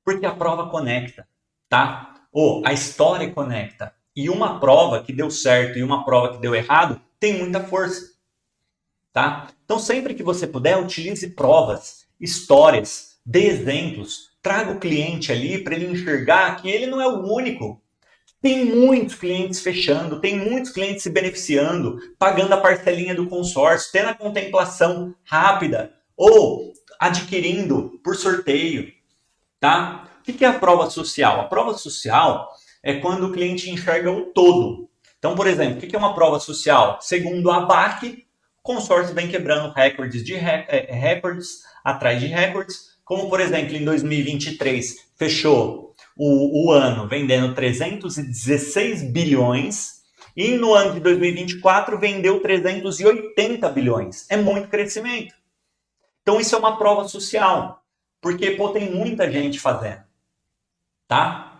Porque a prova conecta, tá? Ou a história conecta. E uma prova que deu certo e uma prova que deu errado tem muita força, tá? Então sempre que você puder, utilize provas, histórias, dê exemplos, traga o cliente ali para ele enxergar que ele não é o único. Tem muitos clientes fechando, tem muitos clientes se beneficiando, pagando a parcelinha do consórcio, tendo a contemplação rápida ou adquirindo por sorteio, tá? O que é a prova social? A prova social é quando o cliente enxerga o todo. Então, por exemplo, o que é uma prova social? Segundo a ABAC, o consórcio vem quebrando recordes de recordes atrás de recordes, como por exemplo em 2023 fechou o ano vendendo 316 bilhões e no ano de 2024 vendeu 380 bilhões. É muito crescimento. Então isso é uma prova social, porque pô, tem muita gente fazendo, tá?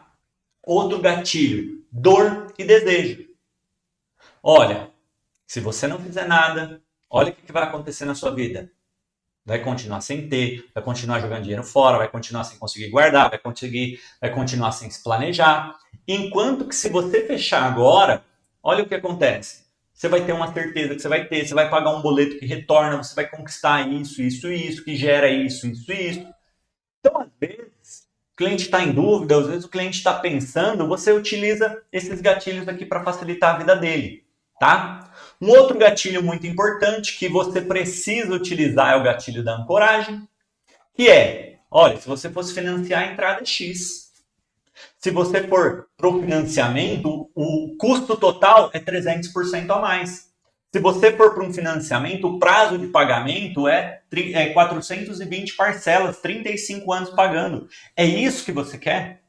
Outro gatilho, dor e desejo. Olha, se você não fizer nada, olha o que vai acontecer na sua vida. Vai continuar sem ter, vai continuar jogando dinheiro fora, vai continuar sem conseguir guardar, vai continuar sem se planejar. Enquanto que se você fechar agora, olha o que acontece. Você vai ter uma certeza que você vai ter, você vai pagar um boleto que retorna, você vai conquistar isso, isso, isso, que gera isso, isso, isso. Então, às vezes, o cliente está em dúvida, às vezes o cliente está pensando, você utiliza esses gatilhos aqui para facilitar a vida dele, tá? Um outro gatilho muito importante que você precisa utilizar é o gatilho da ancoragem, que é, olha, se você fosse financiar a entrada é X. Se você for para o financiamento, o custo total é 300% a mais. Se você for para um financiamento, o prazo de pagamento é 420 parcelas, 35 anos pagando. É isso que você quer?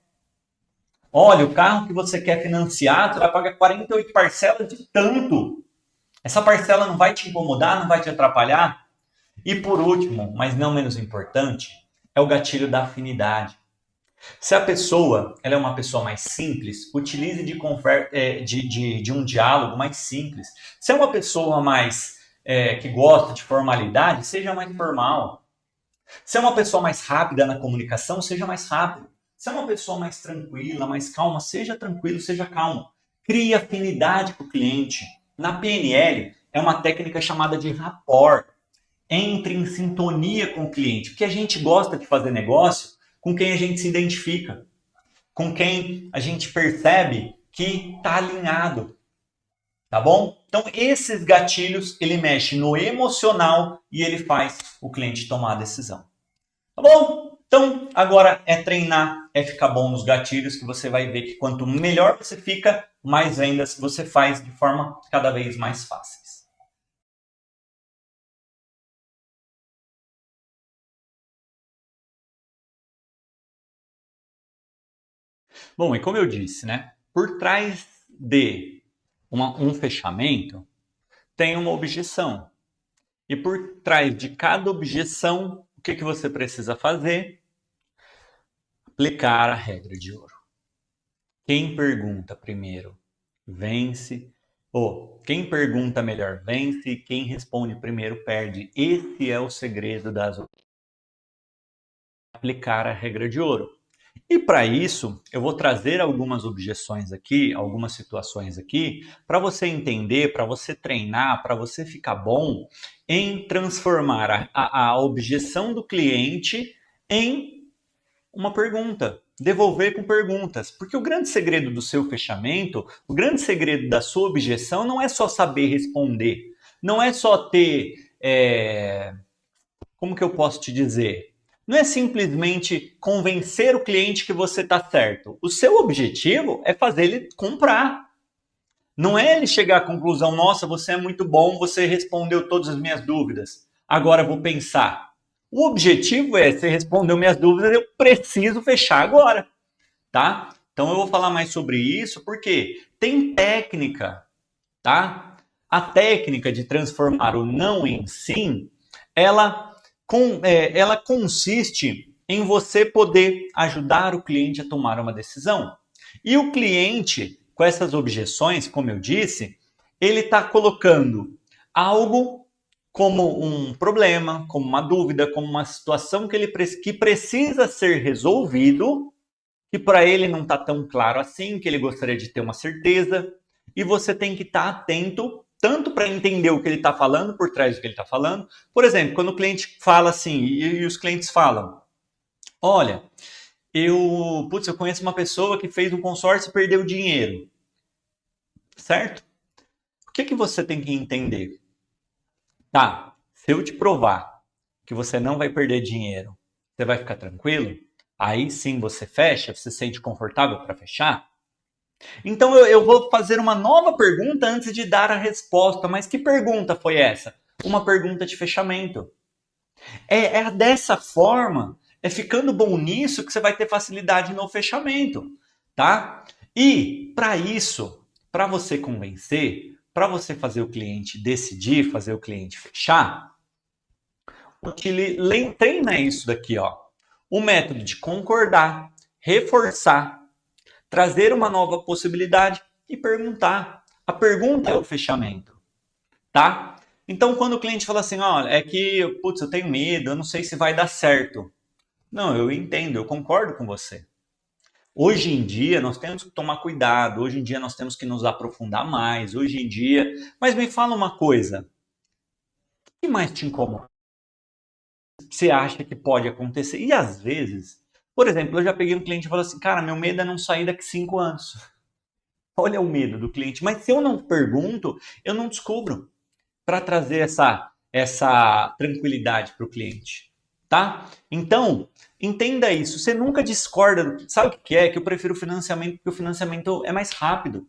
Olha, o carro que você quer financiar, você vai pagar 48 parcelas de tanto. Essa parcela não vai te incomodar, não vai te atrapalhar? E por último, mas não menos importante, é o gatilho da afinidade. Se a pessoa ela é uma pessoa mais simples, utilize de um diálogo mais simples. Se é uma pessoa mais que gosta de formalidade, seja mais formal. Se é uma pessoa mais rápida na comunicação, seja mais rápido. Se é uma pessoa mais tranquila, mais calma, seja tranquilo, seja calmo. Crie afinidade com o cliente. Na PNL, é uma técnica chamada de rapport. Entre em sintonia com o cliente, porque a gente gosta de fazer negócio com quem a gente se identifica, com quem a gente percebe que está alinhado, tá bom? Então, esses gatilhos, ele mexe no emocional e ele faz o cliente tomar a decisão. Tá bom? Então, agora é treinar, é ficar bom nos gatilhos, que você vai ver que quanto melhor você fica, mais vendas você faz de forma cada vez mais fáceis. Bom, e como eu disse, né? Por trás de um fechamento tem uma objeção. E por trás de cada objeção, o que você precisa fazer? Aplicar a regra de ouro. Quem pergunta primeiro vence. Ou quem pergunta melhor vence. E quem responde primeiro perde. Esse é o segredo das aplicar a regra de ouro. E para isso, eu vou trazer algumas objeções aqui, algumas situações aqui, para você entender, para você treinar, para você ficar bom em transformar a objeção do cliente em uma pergunta, devolver com perguntas. Porque o grande segredo do seu fechamento, o grande segredo da sua objeção não é só saber responder, não é só ter, como que eu posso te dizer? Não é simplesmente convencer o cliente que você está certo. O seu objetivo é fazer ele comprar. Não é ele chegar à conclusão, nossa, você é muito bom, você respondeu todas as minhas dúvidas. Agora eu vou pensar. O objetivo é, você respondeu minhas dúvidas, eu preciso fechar agora, tá? Então eu vou falar mais sobre isso porque tem técnica, tá? A técnica de transformar o não em sim, ela consiste em você poder ajudar o cliente a tomar uma decisão. E o cliente, com essas objeções, como eu disse, ele está colocando algo como um problema, como uma dúvida, como uma situação que precisa ser resolvido, que para ele não está tão claro assim, que ele gostaria de ter uma certeza, e você tem que estar atento tanto para entender o que ele está falando por trás do que ele está falando. Por exemplo, quando o cliente fala assim, e os clientes falam, olha, eu conheço uma pessoa que fez um consórcio e perdeu dinheiro, certo? O que você tem que entender? Tá, se eu te provar que você não vai perder dinheiro, você vai ficar tranquilo? Aí sim você fecha, você se sente confortável para fechar? Então eu vou fazer uma nova pergunta antes de dar a resposta. Mas que pergunta foi essa? Uma pergunta de fechamento. É dessa forma, é ficando bom nisso que você vai ter facilidade no fechamento, tá? E para isso, para você convencer, para você fazer o cliente decidir, fazer o cliente fechar, treina isso daqui, ó. O método de concordar, reforçar, trazer uma nova possibilidade e perguntar. A pergunta é o fechamento, tá? Então, quando o cliente fala assim, olha, é que, eu tenho medo, eu não sei se vai dar certo. Não, eu entendo, eu concordo com você. Hoje em dia, nós temos que tomar cuidado, hoje em dia nós temos que nos aprofundar mais, hoje em dia... Mas me fala uma coisa, o que mais te incomoda? Você acha que pode acontecer? E às vezes, por exemplo, eu já peguei um cliente e falei assim, cara, meu medo é não sair daqui 5 anos. Olha o medo do cliente. Mas se eu não pergunto, eu não descubro para trazer essa tranquilidade para o cliente, tá? Então, entenda isso. Você nunca discorda. Sabe o que é? Que eu prefiro o financiamento porque o financiamento é mais rápido.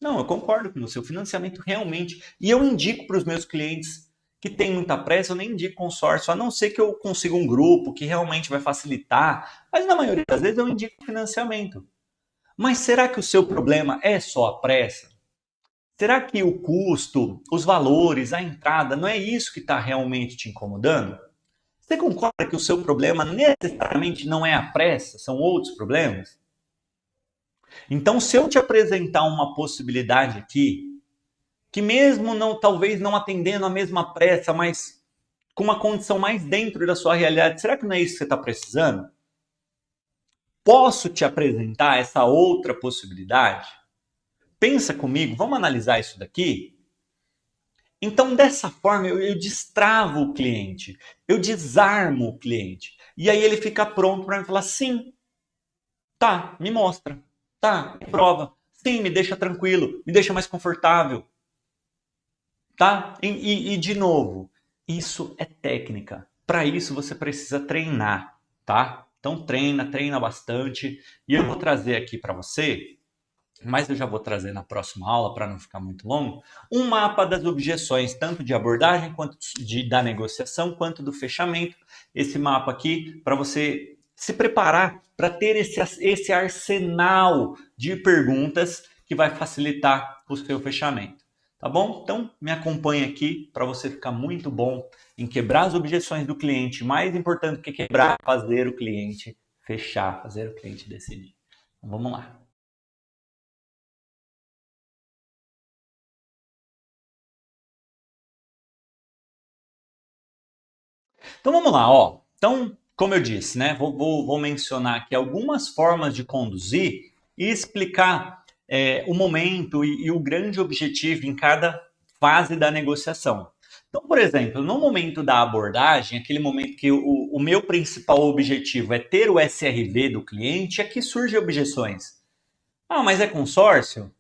Não, eu concordo com você. O financiamento realmente... E eu indico para os meus clientes que têm muita pressa, eu nem indico consórcio, a não ser que eu consiga um grupo que realmente vai facilitar. Mas na maioria das vezes eu indico financiamento. Mas será que o seu problema é só a pressa? Será que o custo, os valores, a entrada, não é isso que está realmente te incomodando? Você concorda que o seu problema necessariamente não é a pressa, são outros problemas? Então, se eu te apresentar uma possibilidade aqui, que mesmo não, talvez não atendendo a mesma pressa, mas com uma condição mais dentro da sua realidade, será que não é isso que você está precisando? Posso te apresentar essa outra possibilidade? Pensa comigo, vamos analisar isso daqui? Então, dessa forma, eu destravo o cliente, eu desarmo o cliente. E aí ele fica pronto para me falar, sim, tá, me mostra, tá, me prova, sim, me deixa tranquilo, me deixa mais confortável, tá? De novo, isso é técnica. Para isso você precisa treinar, tá? Então treina bastante. E eu vou trazer aqui para você, mas eu já vou trazer na próxima aula para não ficar muito longo, um mapa das objeções, tanto de abordagem quanto da negociação, quanto do fechamento. Esse mapa aqui para você se preparar para ter esse arsenal de perguntas que vai facilitar o seu fechamento. Tá bom? Então me acompanhe aqui para você ficar muito bom em quebrar as objeções do cliente. Mais importante do que quebrar, fazer o cliente fechar, fazer o cliente decidir. Então, vamos lá. Então vamos lá, ó. Então, como eu disse, né? Vou mencionar aqui algumas formas de conduzir e explicar o momento e o grande objetivo em cada fase da negociação. Então, por exemplo, no momento da abordagem, aquele momento que o meu principal objetivo é ter o SRV do cliente, é que surgem objeções. Ah, mas é consórcio?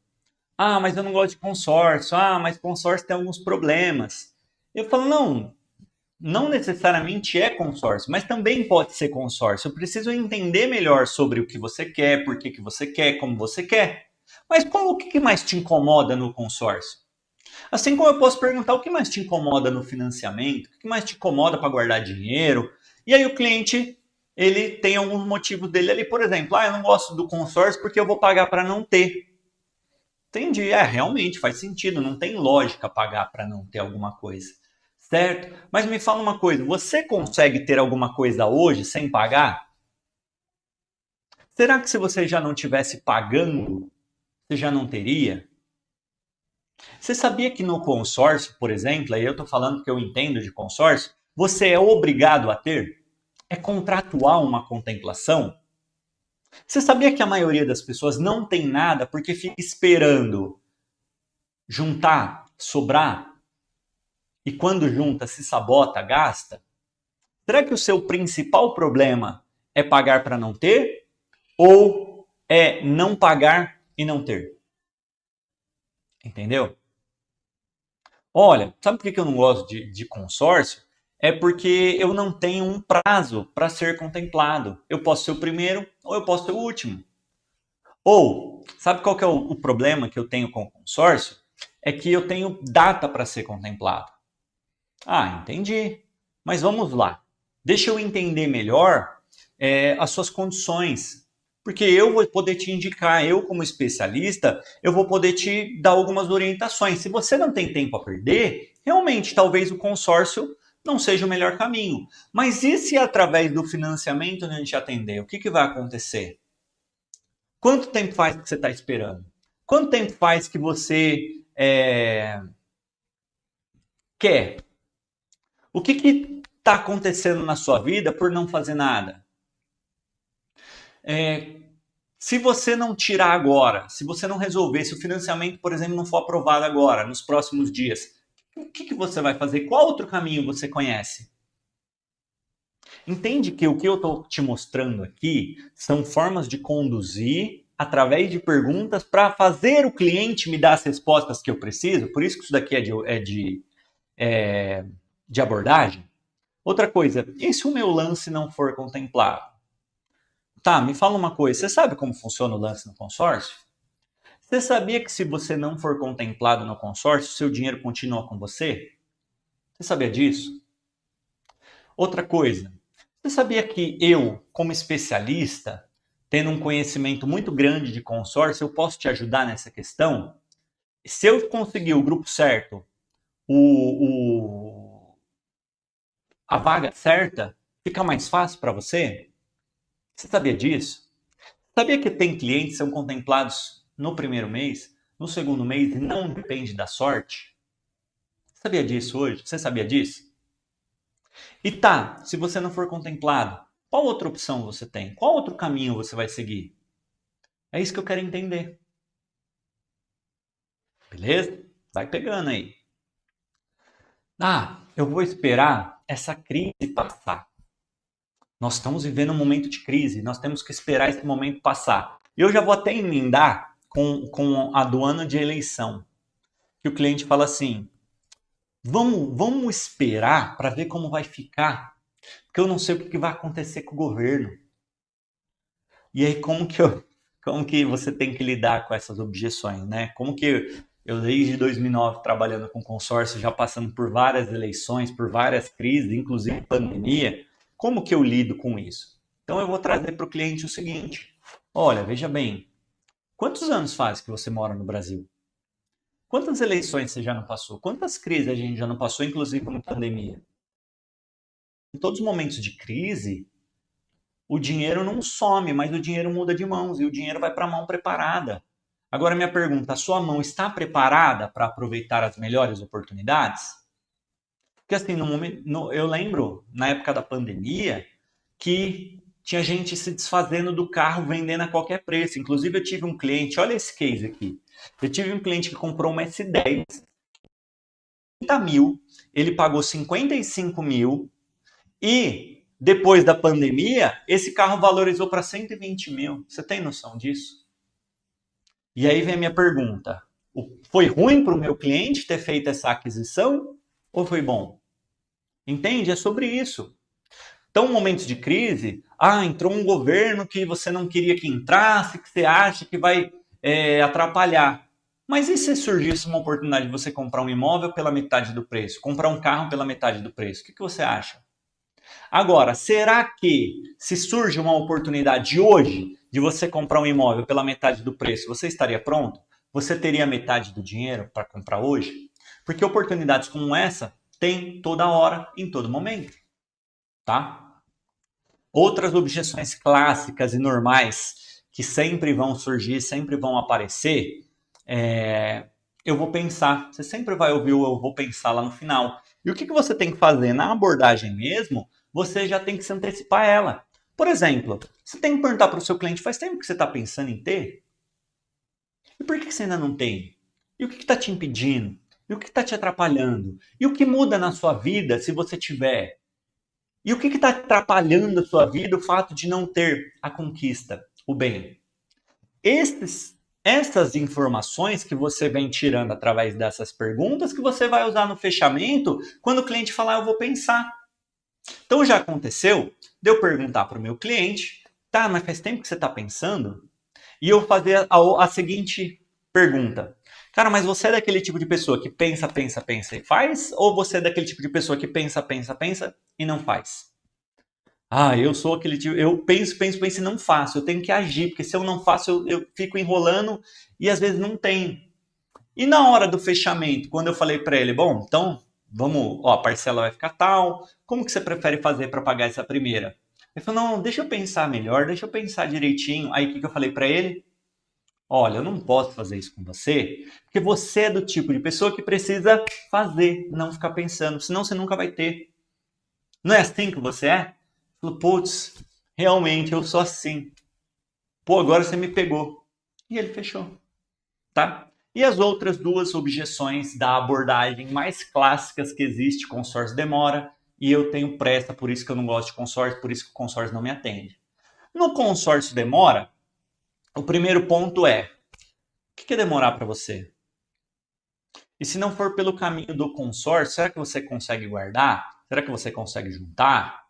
Ah, mas eu não gosto de consórcio. Ah, mas consórcio tem alguns problemas. Eu falo, não, não necessariamente é consórcio, mas também pode ser consórcio. Eu preciso entender melhor sobre o que você quer, por que você quer, como você quer. Mas o que mais te incomoda no consórcio? Assim como eu posso perguntar o que mais te incomoda no financiamento, o que mais te incomoda para guardar dinheiro, e aí o cliente ele tem alguns motivos dele ali, por exemplo, eu não gosto do consórcio porque eu vou pagar para não ter. Entendi, realmente faz sentido, não tem lógica pagar para não ter alguma coisa, certo? Mas me fala uma coisa, você consegue ter alguma coisa hoje sem pagar? Será que se você já não tivesse pagando, você já não teria? Você sabia que no consórcio, por exemplo, aí eu estou falando que eu entendo de consórcio, você é obrigado a ter? É contratual uma contemplação? Você sabia que a maioria das pessoas não tem nada porque fica esperando juntar, sobrar, e quando junta se sabota, gasta? Será que o seu principal problema é pagar para não ter? Ou é não pagar e não ter? Entendeu? Olha, sabe por que eu não gosto de consórcio? É porque eu não tenho um prazo para ser contemplado. Eu posso ser o primeiro ou eu posso ser o último. Ou, sabe qual que é o problema que eu tenho com o consórcio? É que eu tenho data para ser contemplado. Entendi. Mas vamos lá. Deixa eu entender melhor as suas condições. Porque eu vou poder te indicar, eu como especialista, eu vou poder te dar algumas orientações. Se você não tem tempo a perder, realmente talvez o consórcio não seja o melhor caminho. Mas e se através do financiamento a gente atender? O que vai acontecer? Quanto tempo faz que você está esperando? Quanto tempo faz que você quer? O que está acontecendo na sua vida por não fazer nada? Se você não tirar agora, se você não resolver, se o financiamento, por exemplo, não for aprovado agora, nos próximos dias, o que você vai fazer? Qual outro caminho você conhece? Entende que o que eu estou te mostrando aqui são formas de conduzir através de perguntas para fazer o cliente me dar as respostas que eu preciso? Por isso que isso daqui de abordagem. Outra coisa, e se o meu lance não for contemplado? Tá, me fala uma coisa, você sabe como funciona o lance no consórcio? Você sabia que se você não for contemplado no consórcio, seu dinheiro continua com você? Você sabia disso? Outra coisa, você sabia que eu, como especialista, tendo um conhecimento muito grande de consórcio, eu posso te ajudar nessa questão? Se eu conseguir o grupo certo, a vaga certa, fica mais fácil para você? Você sabia disso? Sabia que tem clientes que são contemplados no primeiro mês, no segundo mês e não depende da sorte? Sabia disso hoje? Você sabia disso? E tá, se você não for contemplado, qual outra opção você tem? Qual outro caminho você vai seguir? É isso que eu quero entender. Beleza? Vai pegando aí. Eu vou esperar essa crise passar. Nós estamos vivendo um momento de crise, nós temos que esperar esse momento passar. E eu já vou até emendar com a do ano de eleição, que o cliente fala assim, vamos esperar para ver como vai ficar, porque eu não sei o que vai acontecer com o governo. E aí, como que você tem que lidar com essas objeções, né? Como que eu desde 2009 trabalhando com consórcio, já passando por várias eleições, por várias crises, inclusive pandemia, como que eu lido com isso? Então eu vou trazer para o cliente o seguinte: olha, veja bem, quantos anos faz que você mora no Brasil? Quantas eleições você já não passou? Quantas crises a gente já não passou, inclusive com pandemia? Em todos os momentos de crise, o dinheiro não some, mas o dinheiro muda de mãos e o dinheiro vai para a mão preparada. Agora, minha pergunta: a sua mão está preparada para aproveitar as melhores oportunidades? Porque, assim, eu lembro, na época da pandemia, que tinha gente se desfazendo do carro, vendendo a qualquer preço. Inclusive, eu tive um cliente, olha esse case aqui. Eu tive um cliente que comprou uma S10, 30 mil, ele pagou 55 mil e depois da pandemia, esse carro valorizou para 120 mil. Você tem noção disso? E aí vem a minha pergunta: foi ruim para o meu cliente ter feito essa aquisição ou foi bom? Entende? É sobre isso. Então, momentos de crise, entrou um governo que você não queria que entrasse, que você acha que vai atrapalhar. Mas e se surgisse uma oportunidade de você comprar um imóvel pela metade do preço, comprar um carro pela metade do preço? O que você acha? Agora, será que se surge uma oportunidade hoje de você comprar um imóvel pela metade do preço, você estaria pronto? Você teria metade do dinheiro para comprar hoje? Porque oportunidades como essa tem toda hora, em todo momento, tá? Outras objeções clássicas e normais que sempre vão surgir, sempre vão aparecer, eu vou pensar. Você sempre vai ouvir o eu vou pensar lá no final. E o que você tem que fazer na abordagem mesmo? Você já tem que se antecipar a ela. Por exemplo, você tem que perguntar para o seu cliente, faz tempo que você está pensando em ter? E por que você ainda não tem? E o que está te impedindo? E o que está te atrapalhando? E o que muda na sua vida se você tiver? E o que está atrapalhando a sua vida o fato de não ter a conquista, o bem? Essas informações que você vem tirando através dessas perguntas que você vai usar no fechamento quando o cliente falar eu vou pensar. Então já aconteceu de eu perguntar para o meu cliente, tá, mas faz tempo que você está pensando? E eu fazer a seguinte pergunta. Cara, mas você é daquele tipo de pessoa que pensa, pensa, pensa e faz? Ou você é daquele tipo de pessoa que pensa, pensa, pensa e não faz? Eu sou aquele tipo, eu penso, penso, penso e não faço. Eu tenho que agir, porque se eu não faço, eu fico enrolando e às vezes não tem. E na hora do fechamento, quando eu falei para ele, bom, então vamos, a parcela vai ficar tal, como que você prefere fazer para pagar essa primeira? Ele falou, não, deixa eu pensar melhor, deixa eu pensar direitinho. Aí o que eu falei para ele? Olha, eu não posso fazer isso com você, porque você é do tipo de pessoa que precisa fazer, não ficar pensando, senão você nunca vai ter. Não é assim que você é? Falou, putz, realmente eu sou assim. Pô, agora você me pegou. E ele fechou, tá? E as outras duas objeções da abordagem mais clássicas que existe, consórcio demora, e eu tenho pressa, por isso que eu não gosto de consórcio, por isso que o consórcio não me atende. No consórcio demora, o primeiro ponto é, o que é demorar para você? E se não for pelo caminho do consórcio, será que você consegue guardar? Será que você consegue juntar?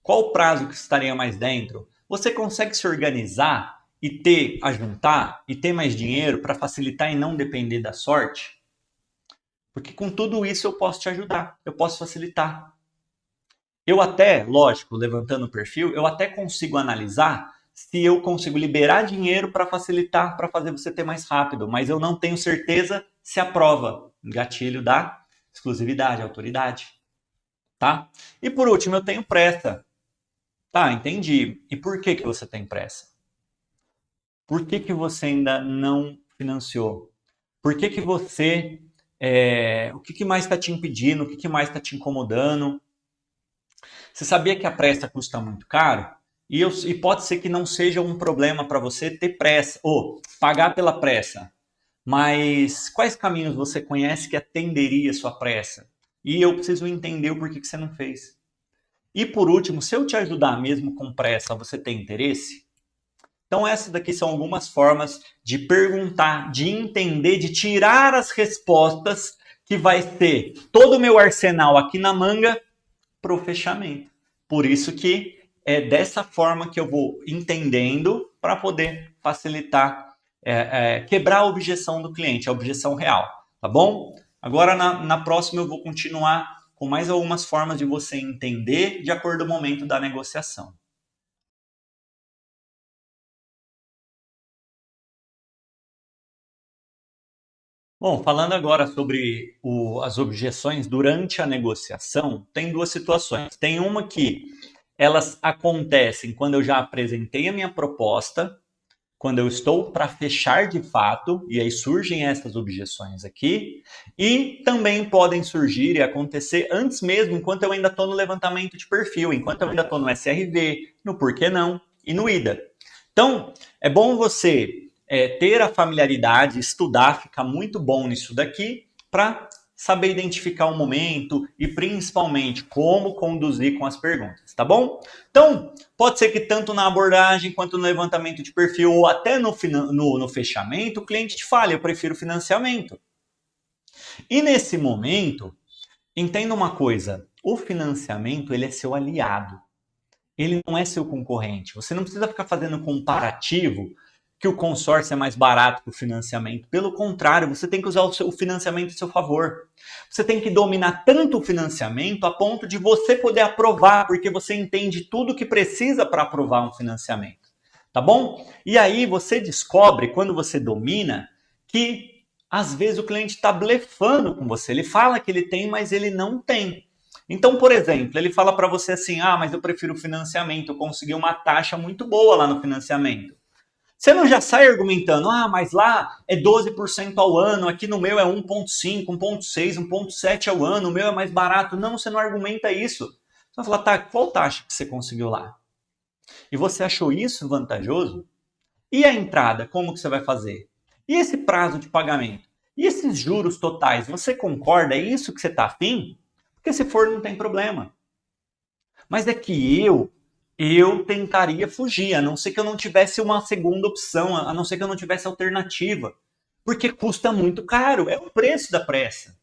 Qual o prazo que estaria mais dentro? Você consegue se organizar e juntar e ter mais dinheiro para facilitar e não depender da sorte? Porque com tudo isso eu posso te ajudar, eu posso facilitar. Eu até, lógico, levantando o perfil, eu até consigo analisar se eu consigo liberar dinheiro para facilitar, para fazer você ter mais rápido, mas eu não tenho certeza se aprova. Gatilho da exclusividade, autoridade. Tá? E por último, eu tenho pressa. Tá, entendi. E por que você tem pressa? Por que você ainda não financiou? Por que você... o que mais está te impedindo? O que mais está te incomodando? Você sabia que a pressa custa muito caro? E pode ser que não seja um problema para você ter pressa, ou pagar pela pressa. Mas quais caminhos você conhece que atenderia a sua pressa? E eu preciso entender o porquê que você não fez. E por último, se eu te ajudar mesmo com pressa, você tem interesse? Então essas daqui são algumas formas de perguntar, de entender, de tirar as respostas que vai ser todo o meu arsenal aqui na manga para o fechamento. Por isso que é dessa forma que eu vou entendendo para poder facilitar, quebrar a objeção do cliente, a objeção real, tá bom? Agora na próxima eu vou continuar com mais algumas formas de você entender de acordo com o momento da negociação. Bom, falando agora sobre as objeções durante a negociação, tem duas situações. Tem uma que elas acontecem quando eu já apresentei a minha proposta, quando eu estou para fechar de fato, e aí surgem essas objeções aqui, e também podem surgir e acontecer antes mesmo, enquanto eu ainda estou no levantamento de perfil, enquanto eu ainda estou no SRV, no porquê não e no IDA. Então, é bom você ter a familiaridade, estudar, ficar muito bom nisso daqui, para saber identificar o momento e principalmente como conduzir com as perguntas, tá bom? Então, pode ser que tanto na abordagem quanto no levantamento de perfil ou até no fechamento, o cliente te fale, eu prefiro financiamento. E nesse momento, entenda uma coisa, o financiamento ele é seu aliado. Ele não é seu concorrente. Você não precisa ficar fazendo comparativo que o consórcio é mais barato que o financiamento. Pelo contrário, você tem que usar o financiamento em seu favor. Você tem que dominar tanto o financiamento a ponto de você poder aprovar, porque você entende tudo o que precisa para aprovar um financiamento. Tá bom? E aí você descobre, quando você domina, que às vezes o cliente está blefando com você. Ele fala que ele tem, mas ele não tem. Então, por exemplo, ele fala para você assim, mas eu prefiro o financiamento, eu consegui uma taxa muito boa lá no financiamento. Você não já sai argumentando, mas lá é 12% ao ano, aqui no meu é 1,5, 1,6, 1,7 ao ano, o meu é mais barato. Não, você não argumenta isso. Você vai falar, tá, qual taxa que você conseguiu lá? E você achou isso vantajoso? E a entrada, como que você vai fazer? E esse prazo de pagamento? E esses juros totais, você concorda? É isso que você está afim? Porque se for, não tem problema. Mas é que eu tentaria fugir, a não ser que eu não tivesse uma segunda opção, a não ser que eu não tivesse alternativa. Porque custa muito caro, é o preço da pressa.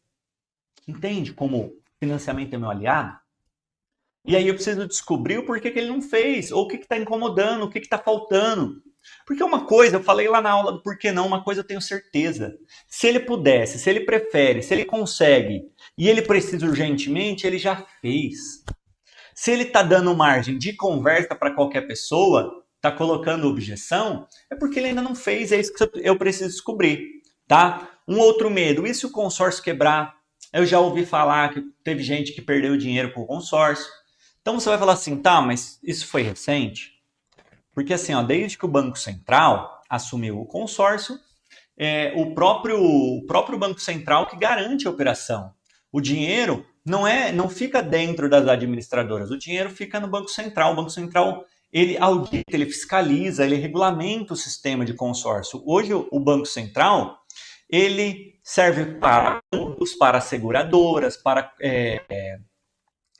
Entende como financiamento é meu aliado? E aí eu preciso descobrir o porquê que ele não fez, ou o que está incomodando, o que está faltando. Porque uma coisa, eu falei lá na aula do porquê não, uma coisa eu tenho certeza. Se ele pudesse, se ele prefere, se ele consegue, e ele precisa urgentemente, ele já fez. Se ele está dando margem de conversa para qualquer pessoa, está colocando objeção, é porque ele ainda não fez, é isso que eu preciso descobrir, tá? Um outro medo, e se o consórcio quebrar? Eu já ouvi falar que teve gente que perdeu dinheiro com o consórcio. Então você vai falar assim, tá, mas isso foi recente? Porque assim, desde que o Banco Central assumiu o consórcio, o próprio Banco Central que garante a operação. O dinheiro não fica dentro das administradoras, o dinheiro fica no Banco Central. O Banco Central ele audita, ele fiscaliza, ele regulamenta o sistema de consórcio. Hoje o Banco Central ele serve para bancos, para seguradoras, para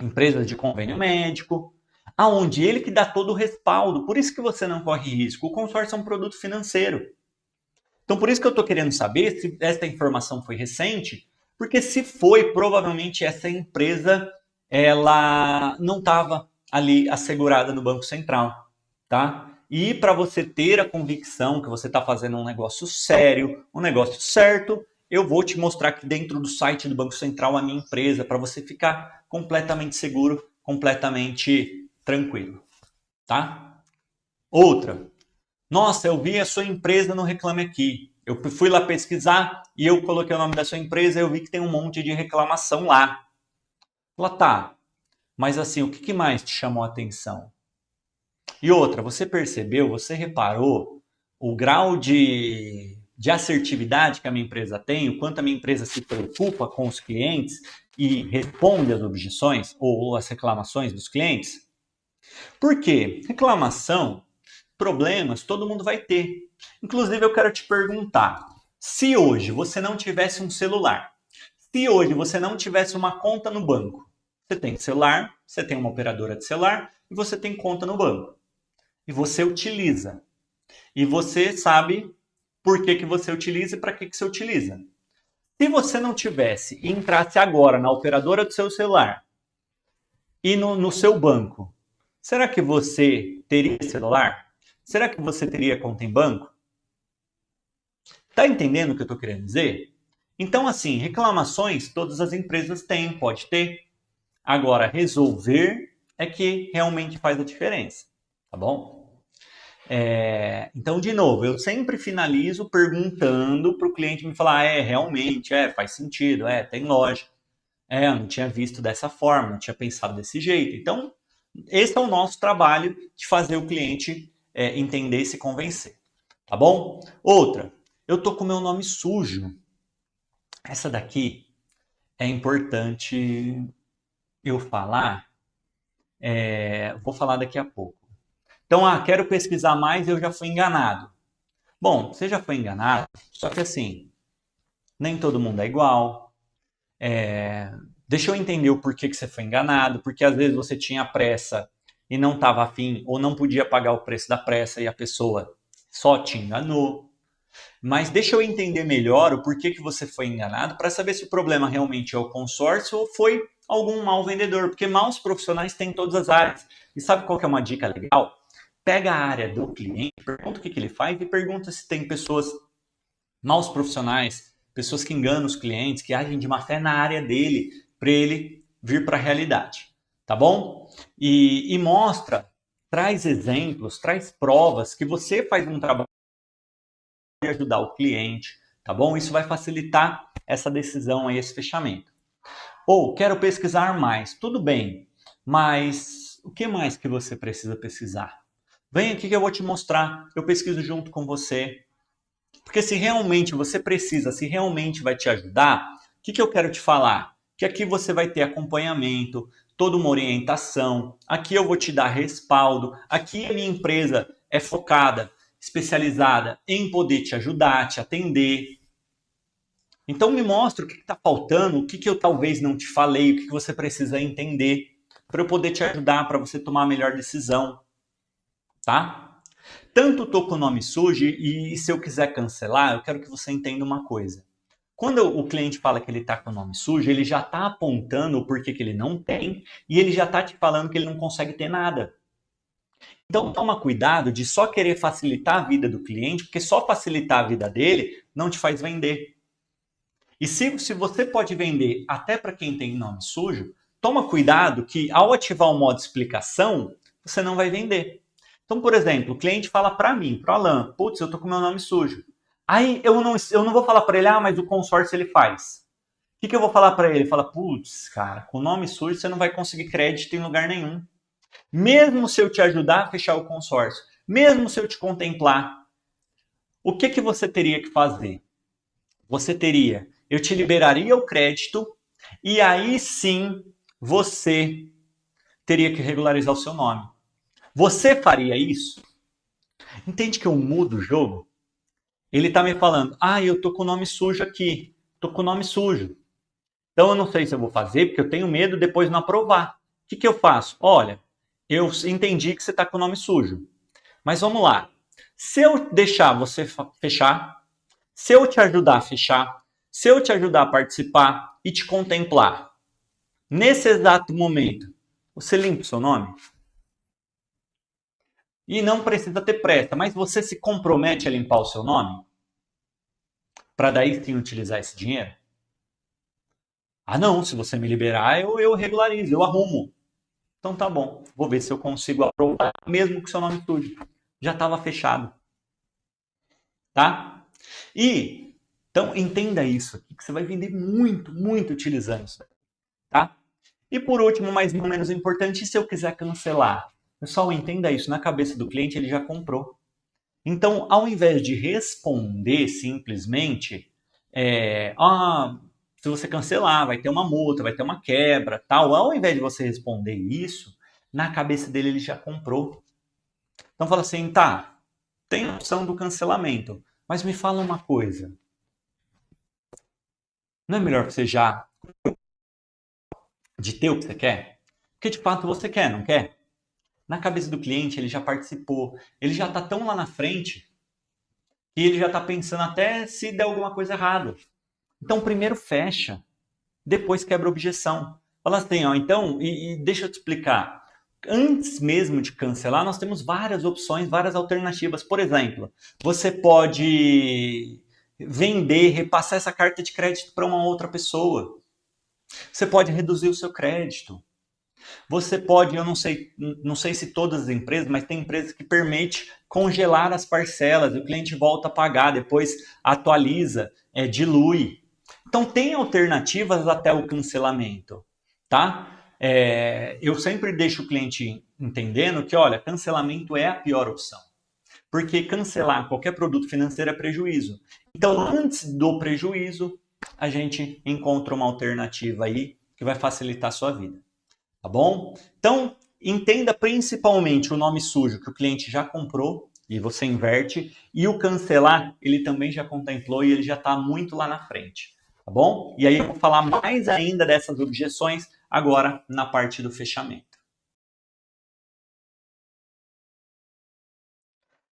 empresas de convênio médico, aonde ele que dá todo o respaldo. Por isso que você não corre risco. O consórcio é um produto financeiro. Então, por isso que eu estou querendo saber se essa informação foi recente, porque se foi, provavelmente essa empresa ela não estava ali assegurada no Banco Central, tá? E para você ter a convicção que você está fazendo um negócio sério, um negócio certo, eu vou te mostrar aqui dentro do site do Banco Central a minha empresa, para você ficar completamente seguro, completamente tranquilo, tá? Outra. Nossa, eu vi a sua empresa no Reclame Aqui. Eu fui lá pesquisar e eu coloquei o nome da sua empresa e eu vi que tem um monte de reclamação lá. Fala, tá, mas assim, o que mais te chamou a atenção? E outra, você percebeu, você reparou o grau de assertividade que a minha empresa tem, o quanto a minha empresa se preocupa com os clientes e responde às objeções ou às reclamações dos clientes? Por quê? Reclamação, problemas, todo mundo vai ter. Inclusive, eu quero te perguntar, se hoje você não tivesse um celular, se hoje você não tivesse uma conta no banco, você tem celular, você tem uma operadora de celular e você tem conta no banco. E você utiliza. E você sabe por que você utiliza e para que você utiliza. Se você não tivesse e entrasse agora na operadora do seu celular e no seu banco, será que você teria celular? Será que você teria conta em banco? Tá entendendo o que eu estou querendo dizer? Então, assim, reclamações todas as empresas têm, pode ter. Agora, resolver é que realmente faz a diferença, tá bom? Então, de novo, eu sempre finalizo perguntando para o cliente me falar, realmente, faz sentido, tem lógica. Eu não tinha visto dessa forma, não tinha pensado desse jeito. Então, esse é o nosso trabalho de fazer o cliente entender e se convencer, tá bom? Outra, eu tô com meu nome sujo. Essa daqui é importante eu falar, vou falar daqui a pouco. Então, quero pesquisar mais e eu já fui enganado. Bom, você já foi enganado, só que assim, nem todo mundo é igual. Deixa eu entender o porquê que você foi enganado, porque às vezes você tinha pressa e não estava afim, ou não podia pagar o preço da pressa e a pessoa só te enganou. Mas deixa eu entender melhor o porquê que você foi enganado para saber se o problema realmente é o consórcio ou foi algum mau vendedor, porque maus profissionais tem em todas as áreas. E sabe qual que é uma dica legal? Pega a área do cliente, pergunta o que ele faz e pergunta se tem pessoas, maus profissionais, pessoas que enganam os clientes, que agem de má fé na área dele, para ele vir para a realidade, tá bom? E mostra, traz exemplos, traz provas que você faz um trabalho de ajudar o cliente, tá bom? Isso vai facilitar essa decisão aí, esse fechamento. Ou, quero pesquisar mais. Tudo bem, mas o que mais que você precisa pesquisar? Vem aqui que eu vou te mostrar, eu pesquiso junto com você. Porque se realmente você precisa, se realmente vai te ajudar, o que eu quero te falar? Que aqui você vai ter acompanhamento, toda uma orientação, aqui eu vou te dar respaldo, aqui a minha empresa é focada, especializada em poder te ajudar, te atender. Então me mostra o que está faltando, o que eu talvez não te falei, o que você precisa entender para eu poder te ajudar, para você tomar a melhor decisão, tá? Tanto estou com o nome sujo e se eu quiser cancelar, eu quero que você entenda uma coisa. Quando o cliente fala que ele está com o nome sujo, ele já está apontando o porquê que ele não tem e ele já está te falando que ele não consegue ter nada. Então toma cuidado de só querer facilitar a vida do cliente, porque só facilitar a vida dele não te faz vender. E se você pode vender até para quem tem nome sujo, toma cuidado que ao ativar o modo explicação, você não vai vender. Então, por exemplo, o cliente fala para mim, para o Alan, putz, eu tô com meu nome sujo. Aí eu não vou falar para ele, mas o consórcio ele faz. O que eu vou falar para ele? Ele fala, putz, cara, com nome sujo você não vai conseguir crédito em lugar nenhum. Mesmo se eu te ajudar a fechar o consórcio, mesmo se eu te contemplar, o que você teria que fazer? Eu te liberaria o crédito e aí sim você teria que regularizar o seu nome. Você faria isso? Entende que eu mudo o jogo? Ele está me falando, eu tô com o nome sujo aqui, tô com o nome sujo. Então eu não sei se eu vou fazer, porque eu tenho medo depois não aprovar. O que eu faço? Olha, eu entendi que você está com o nome sujo. Mas vamos lá. Se eu deixar você fechar, se eu te ajudar a fechar, se eu te ajudar a participar e te contemplar, nesse exato momento, você limpa o seu nome? E não precisa ter pressa, mas você se compromete a limpar o seu nome? Para daí sim utilizar esse dinheiro? Não, se você me liberar, eu regularizo, eu arrumo. Então tá bom, vou ver se eu consigo aprovar, mesmo que seu nome sujo. Já estava fechado. Tá? Então entenda isso aqui, que você vai vender muito, muito utilizando isso. Tá? E por último, mas não menos importante, se eu quiser cancelar? Pessoal, entenda isso, na cabeça do cliente ele já comprou. Então, ao invés de responder simplesmente, se você cancelar, vai ter uma multa, vai ter uma quebra, tal. Ao invés de você responder isso, na cabeça dele ele já comprou. Então fala assim, tá, tem a opção do cancelamento, mas me fala uma coisa. Não é melhor que você já de ter o que você quer? Porque de fato você quer, não quer? Na cabeça do cliente ele já participou, ele já está tão lá na frente que ele já está pensando até se der alguma coisa errada. Então primeiro fecha, depois quebra a objeção. Fala assim, então, deixa eu te explicar. Antes mesmo de cancelar, nós temos várias opções, várias alternativas. Por exemplo, você pode vender, repassar essa carta de crédito para uma outra pessoa. Você pode reduzir o seu crédito. Você pode, eu não sei se todas as empresas, mas tem empresas que permitem congelar as parcelas, o cliente volta a pagar, depois atualiza, dilui. Então tem alternativas até o cancelamento, tá? Eu sempre deixo o cliente entendendo que, olha, cancelamento é a pior opção. Porque cancelar qualquer produto financeiro é prejuízo. Então, antes do prejuízo, a gente encontra uma alternativa aí que vai facilitar a sua vida. Tá bom? Então, entenda principalmente o nome sujo que o cliente já comprou e você inverte. E o cancelar, ele também já contemplou e ele já está muito lá na frente. Tá bom? E aí eu vou falar mais ainda dessas objeções agora na parte do fechamento.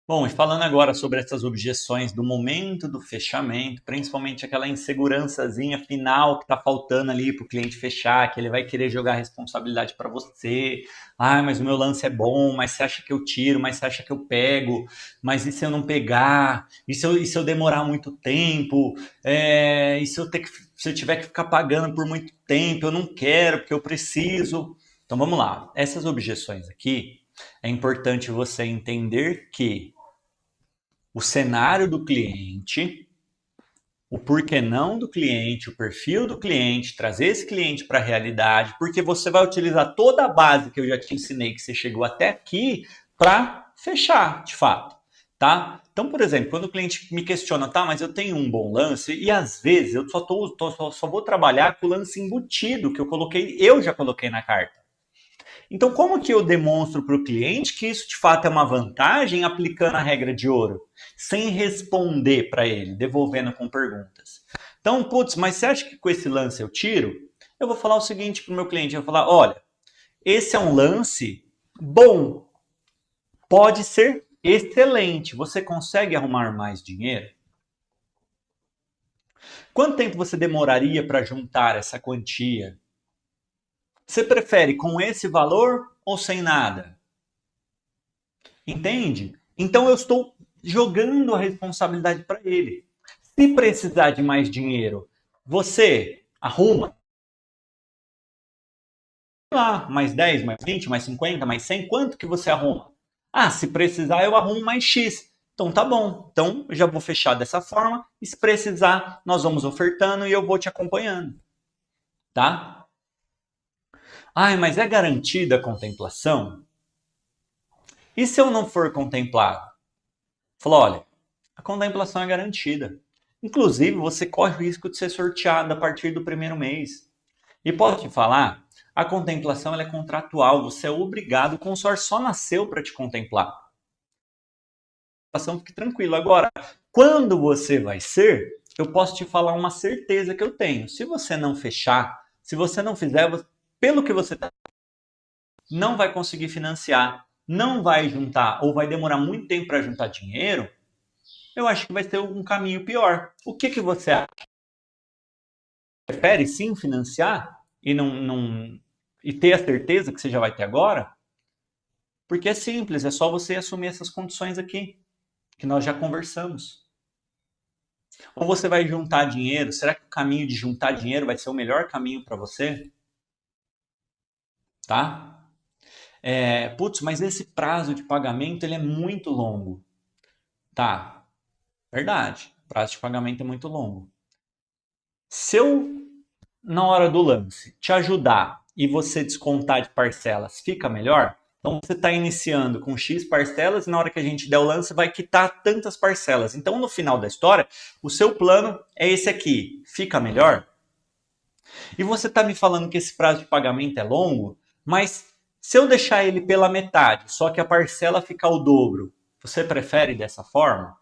Bom, e falando agora sobre essas objeções do momento do fechamento, principalmente aquela insegurançazinha final que está faltando ali para o cliente fechar, que ele vai querer jogar a responsabilidade para você. Ah, mas o meu lance é bom, mas você acha que eu tiro, mas você acha que eu pego, mas e se eu não pegar? E se eu demorar muito tempo? E se eu tiver que ficar pagando por muito tempo? Eu não quero, porque eu preciso. Então vamos lá. Essas objeções aqui, é importante você entender que o cenário do cliente, o porquê não do cliente, o perfil do cliente, trazer esse cliente para a realidade, porque você vai utilizar toda a base que eu já te ensinei, que você chegou até aqui, para fechar, de fato, tá? Então, por exemplo, quando o cliente me questiona, tá, mas eu tenho um bom lance, e às vezes eu só vou trabalhar com o lance embutido, que eu já coloquei na carta. Então, como que eu demonstro para o cliente que isso de fato é uma vantagem aplicando a regra de ouro? Sem responder para ele, devolvendo com perguntas. Então, putz, mas você acha que com esse lance eu tiro? Eu vou falar o seguinte para o meu cliente, eu vou falar, olha, esse é um lance bom, pode ser excelente, você consegue arrumar mais dinheiro? Quanto tempo você demoraria para juntar essa quantia? Você prefere com esse valor ou sem nada? Entende? Então eu estou jogando a responsabilidade para ele. Se precisar de mais dinheiro, você arruma lá, mais 10, mais 20, mais 50, mais 100, quanto que você arruma? Ah, se precisar eu arrumo mais X. Então tá bom. Então eu já vou fechar dessa forma e se precisar nós vamos ofertando e eu vou te acompanhando. Tá? Ai, mas é garantida a contemplação? E se eu não for contemplado? Falou, olha, a contemplação é garantida. Inclusive, você corre o risco de ser sorteado a partir do primeiro mês. E posso te falar, a contemplação ela é contratual, você é obrigado, o consórcio só nasceu para te contemplar. Fique tranquilo. Agora, quando você vai ser, eu posso te falar uma certeza que eu tenho. Se você não fechar, se você não fizer, pelo que você está, não vai conseguir financiar, não vai juntar ou vai demorar muito tempo para juntar dinheiro, eu acho que vai ser um caminho pior. O que você acha? Prefere sim financiar e ter a certeza que você já vai ter agora? Porque é simples, é só você assumir essas condições aqui, que nós já conversamos. Ou você vai juntar dinheiro? Será que o caminho de juntar dinheiro vai ser o melhor caminho para você? Tá? Putz, mas esse prazo de pagamento ele é muito longo. Tá, verdade. O prazo de pagamento é muito longo. Se eu, na hora do lance, te ajudar e você descontar de parcelas, fica melhor? Então você está iniciando com X parcelas e na hora que a gente der o lance vai quitar tantas parcelas. Então no final da história, o seu plano é esse aqui. Fica melhor? E você está me falando que esse prazo de pagamento é longo, mas se eu deixar ele pela metade, só que a parcela ficar o dobro, você prefere dessa forma?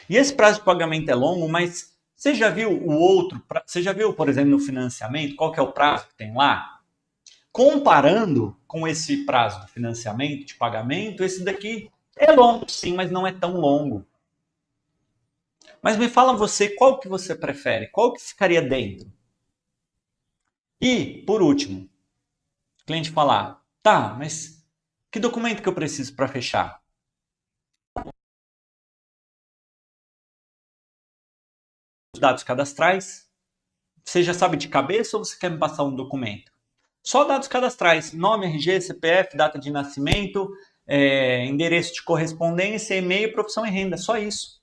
E esse prazo de pagamento é longo, mas você já viu o outro? Você já viu, por exemplo, no financiamento, qual que é o prazo que tem lá? Comparando com esse prazo do financiamento, de pagamento, esse daqui é longo sim, mas não é tão longo. Mas me fala você, qual que você prefere? Qual que ficaria dentro? E, por último, o cliente falar, tá, mas que documento que eu preciso para fechar? Os dados cadastrais. Você já sabe de cabeça ou você quer me passar um documento? Só dados cadastrais, nome, RG, CPF, data de nascimento, endereço de correspondência, e-mail, profissão e renda, só isso.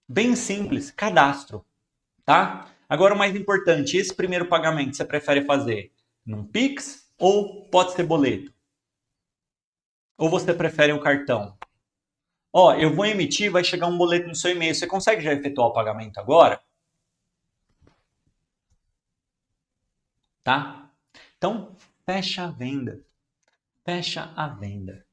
Bem simples, cadastro, tá? Agora o mais importante, esse primeiro pagamento você prefere fazer num Pix ou pode ser boleto? Ou você prefere um cartão? Ó, eu vou emitir, vai chegar um boleto no seu e-mail, você consegue já efetuar o pagamento agora? Tá? Então, fecha a venda. Fecha a venda.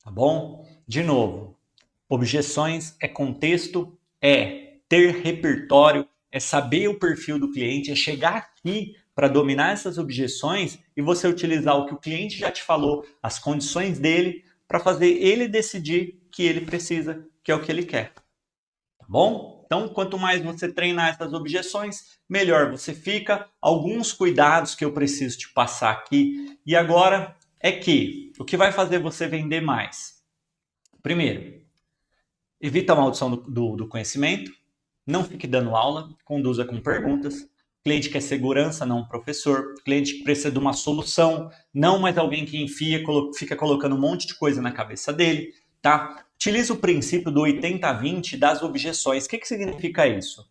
Tá bom? De novo, objeções é contexto, é ter repertório, é saber o perfil do cliente, é chegar aqui para dominar essas objeções e você utilizar o que o cliente já te falou, as condições dele, para fazer ele decidir que ele precisa, que é o que ele quer. Tá bom? Então, quanto mais você treinar essas objeções, melhor você fica. Alguns cuidados que eu preciso te passar aqui. E agora é que o que vai fazer você vender mais? Primeiro, evita a maldição do conhecimento. Não fique dando aula, conduza com perguntas. O cliente quer segurança, não um professor. O cliente precisa de uma solução, não mais alguém que fica colocando um monte de coisa na cabeça dele. Tá? Utilize o princípio do 80-20 das objeções. O que significa isso?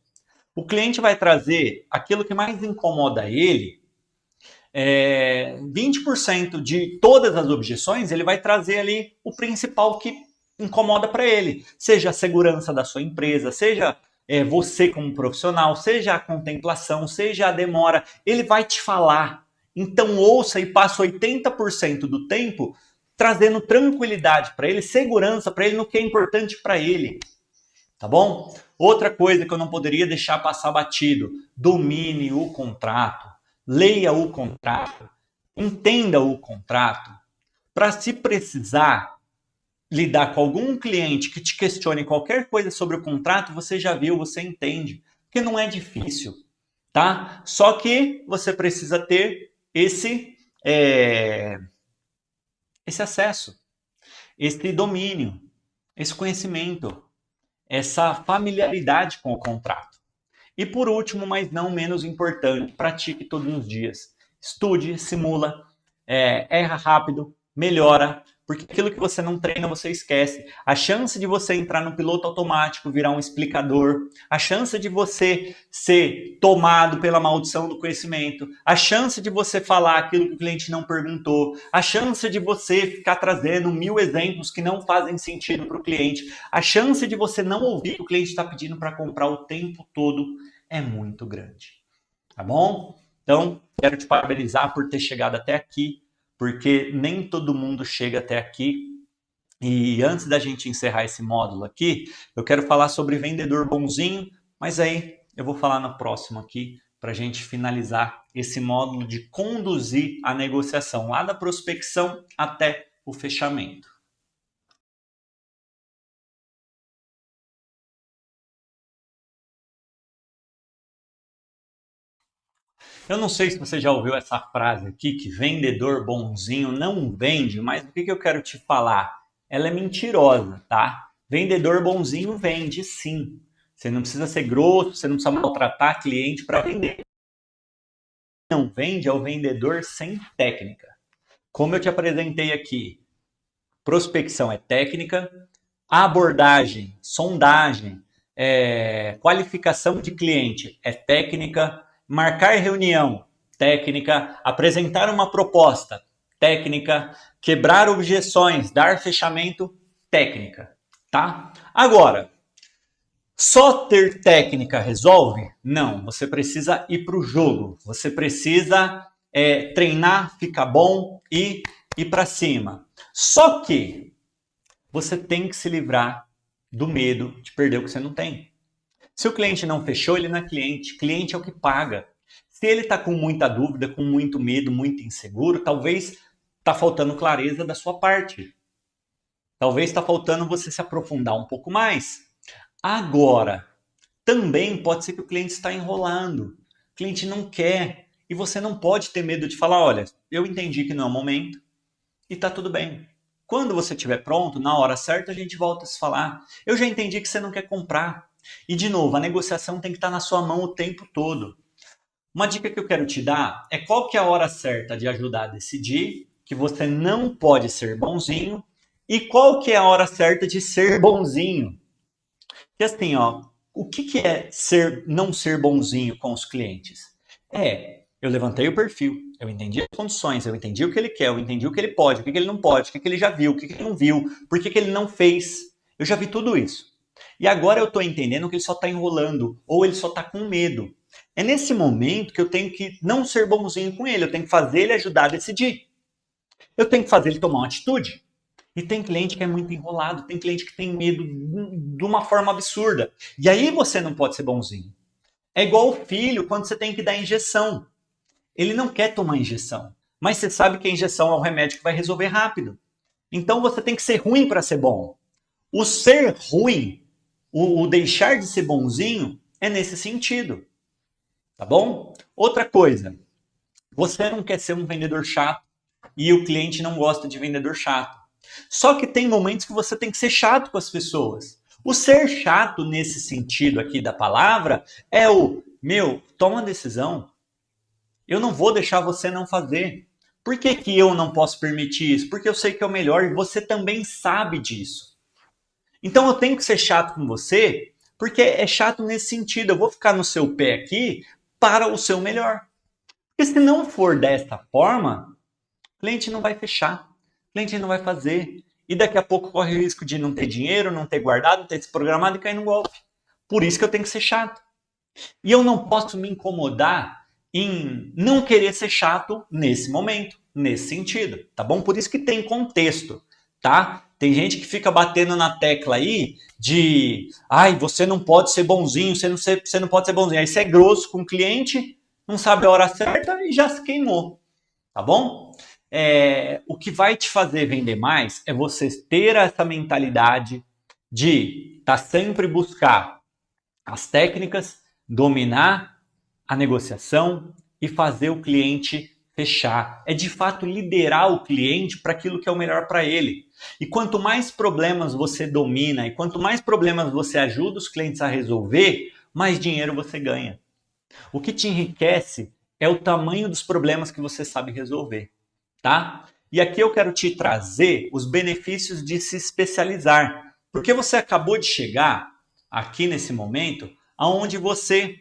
O cliente vai trazer aquilo que mais incomoda ele. 20% de todas as objeções, ele vai trazer ali o principal que incomoda para ele. Seja a segurança da sua empresa, seja você como profissional, seja a contemplação, seja a demora. Ele vai te falar. Então ouça e passa 80% do tempo trazendo tranquilidade para ele, segurança para ele no que é importante para ele. Tá bom? Outra coisa que eu não poderia deixar passar batido: domine o contrato, leia o contrato, entenda o contrato, para se precisar lidar com algum cliente que te questione qualquer coisa sobre o contrato, você já viu, você entende, porque não é difícil, tá? Só que você precisa ter esse acesso, esse domínio, esse conhecimento, essa familiaridade com o contrato. E por último, mas não menos importante, pratique todos os dias. Estude, simula, erra rápido, melhora, porque aquilo que você não treina, você esquece. A chance de você entrar no piloto automático, virar um explicador, a chance de você ser tomado pela maldição do conhecimento, a chance de você falar aquilo que o cliente não perguntou, a chance de você ficar trazendo 1000 exemplos que não fazem sentido para o cliente, a chance de você não ouvir o que o cliente está pedindo para comprar o tempo todo é muito grande. Tá bom? Então, quero te parabenizar por ter chegado até aqui, porque nem todo mundo chega até aqui. E antes da gente encerrar esse módulo aqui, eu quero falar sobre vendedor bonzinho, mas aí eu vou falar no próximo aqui, para a gente finalizar esse módulo de conduzir a negociação, lá da prospecção até o fechamento. Eu não sei se você já ouviu essa frase aqui, que vendedor bonzinho não vende, mas o que eu quero te falar? Ela é mentirosa, tá? Vendedor bonzinho vende, sim. Você não precisa ser grosso, você não precisa maltratar cliente para vender. Não vende é o vendedor sem técnica. Como eu te apresentei aqui, prospecção é técnica, abordagem, sondagem, qualificação de cliente é técnica, marcar reunião, técnica, apresentar uma proposta, técnica, quebrar objeções, dar fechamento, técnica, tá? Agora, só ter técnica resolve? Não, você precisa ir para o jogo, você precisa treinar, ficar bom e ir para cima. Só que você tem que se livrar do medo de perder o que você não tem. Se o cliente não fechou, ele não é cliente. Cliente é o que paga. Se ele está com muita dúvida, com muito medo, muito inseguro, talvez está faltando clareza da sua parte. Talvez está faltando você se aprofundar um pouco mais. Agora, também pode ser que o cliente está enrolando. O cliente não quer. E você não pode ter medo de falar, olha, eu entendi que não é o momento e está tudo bem. Quando você estiver pronto, na hora certa, a gente volta a se falar. Eu já entendi que você não quer comprar. E, de novo, a negociação tem que estar na sua mão o tempo todo. Uma dica que eu quero te dar é qual que é a hora certa de ajudar a decidir que você não pode ser bonzinho e qual que é a hora certa de ser bonzinho. E assim, o que é não ser bonzinho com os clientes? Eu levantei o perfil, eu entendi as condições, eu entendi o que ele quer, eu entendi o que ele pode, o que ele não pode, o que ele já viu, o que ele não viu, por que ele não fez. Eu já vi tudo isso. E agora eu estou entendendo que ele só está enrolando, ou ele só está com medo. É nesse momento que eu tenho que não ser bonzinho com ele, eu tenho que fazer ele ajudar a decidir. Eu tenho que fazer ele tomar uma atitude. E tem cliente que é muito enrolado, tem cliente que tem medo de uma forma absurda. E aí você não pode ser bonzinho. É igual o filho quando você tem que dar injeção. Ele não quer tomar injeção, mas você sabe que a injeção é um remédio que vai resolver rápido. Então você tem que ser ruim para ser bom. O ser ruim, o deixar de ser bonzinho, é nesse sentido. Tá bom? Outra coisa, você não quer ser um vendedor chato e o cliente não gosta de vendedor chato. Só que tem momentos que você tem que ser chato com as pessoas. O ser chato nesse sentido aqui da palavra é toma uma decisão. Eu não vou deixar você não fazer. Por que que eu não posso permitir isso? Porque eu sei que é o melhor e você também sabe disso. Então eu tenho que ser chato com você, porque é chato nesse sentido. Eu vou ficar no seu pé aqui para o seu melhor. Porque se não for dessa forma, o cliente não vai fechar, o cliente não vai fazer. E daqui a pouco corre o risco de não ter dinheiro, não ter guardado, não ter se programado e cair no golpe. Por isso que eu tenho que ser chato. E eu não posso me incomodar em não querer ser chato nesse momento, nesse sentido, tá bom? Por isso que tem contexto, tá? Tem gente que fica batendo na tecla aí de você não pode ser bonzinho, você não pode ser bonzinho. Aí você é grosso com o cliente, não sabe a hora certa e já se queimou, tá bom? O que vai te fazer vender mais é você ter essa mentalidade de sempre buscar as técnicas, dominar a negociação e fazer o cliente fechar. É de fato liderar o cliente para aquilo que é o melhor para ele. E quanto mais problemas você domina e quanto mais problemas você ajuda os clientes a resolver, mais dinheiro você ganha. O que te enriquece é o tamanho dos problemas que você sabe resolver, tá? E aqui eu quero te trazer os benefícios de se especializar. Porque você acabou de chegar aqui nesse momento onde você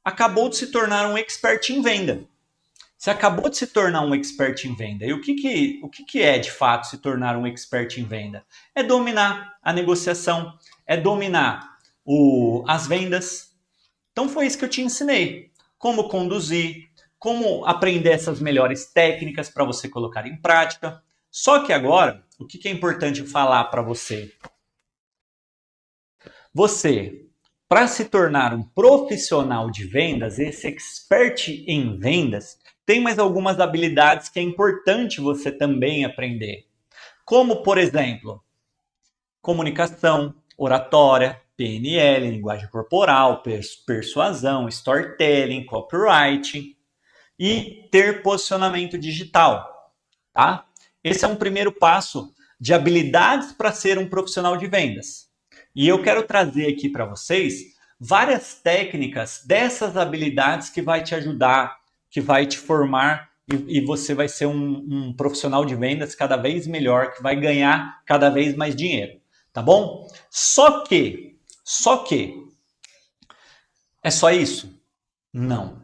acabou de se tornar um expert em venda. Você acabou de se tornar um expert em venda. E o que é, de fato, se tornar um expert em venda? É dominar a negociação, é dominar as vendas. Então foi isso que eu te ensinei. Como conduzir, como aprender essas melhores técnicas para você colocar em prática. Só que agora, o que é importante falar para você? Você, para se tornar um profissional de vendas, esse expert em vendas, tem mais algumas habilidades que é importante você também aprender. Como, por exemplo, comunicação, oratória, PNL, linguagem corporal, persuasão, storytelling, copywriting e ter posicionamento digital, tá? Esse é um primeiro passo de habilidades para ser um profissional de vendas. E eu quero trazer aqui para vocês várias técnicas dessas habilidades que vai te ajudar, que vai te formar e você vai ser um profissional de vendas cada vez melhor, que vai ganhar cada vez mais dinheiro, tá bom? Só que, é só isso? Não.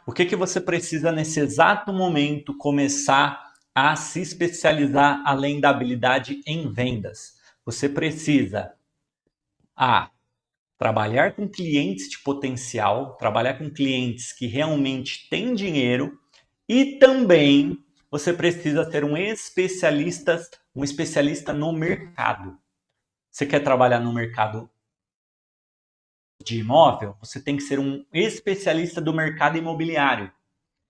O que você precisa nesse exato momento começar a se especializar além da habilidade em vendas? Você precisa trabalhar com clientes de potencial, trabalhar com clientes que realmente têm dinheiro e também você precisa ser um especialista no mercado. Você quer trabalhar no mercado de imóvel? Você tem que ser um especialista do mercado imobiliário.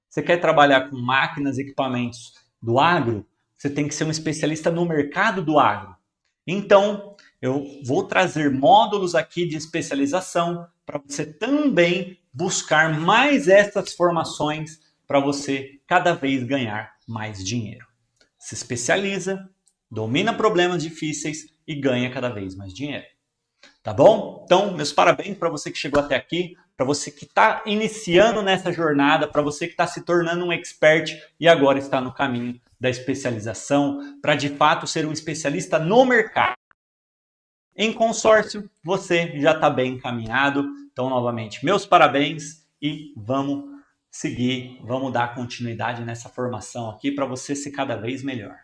Você quer trabalhar com máquinas e equipamentos do agro? Você tem que ser um especialista no mercado do agro. Então, eu vou trazer módulos aqui de especialização para você também buscar mais essas formações para você cada vez ganhar mais dinheiro. Se especializa, domina problemas difíceis e ganha cada vez mais dinheiro. Tá bom? Então, meus parabéns para você que chegou até aqui, para você que está iniciando nessa jornada, para você que está se tornando um expert e agora está no caminho da especialização, para de fato ser um especialista no mercado. Em consórcio, você já está bem encaminhado. Então, novamente, meus parabéns e vamos seguir, vamos dar continuidade nessa formação aqui para você ser cada vez melhor.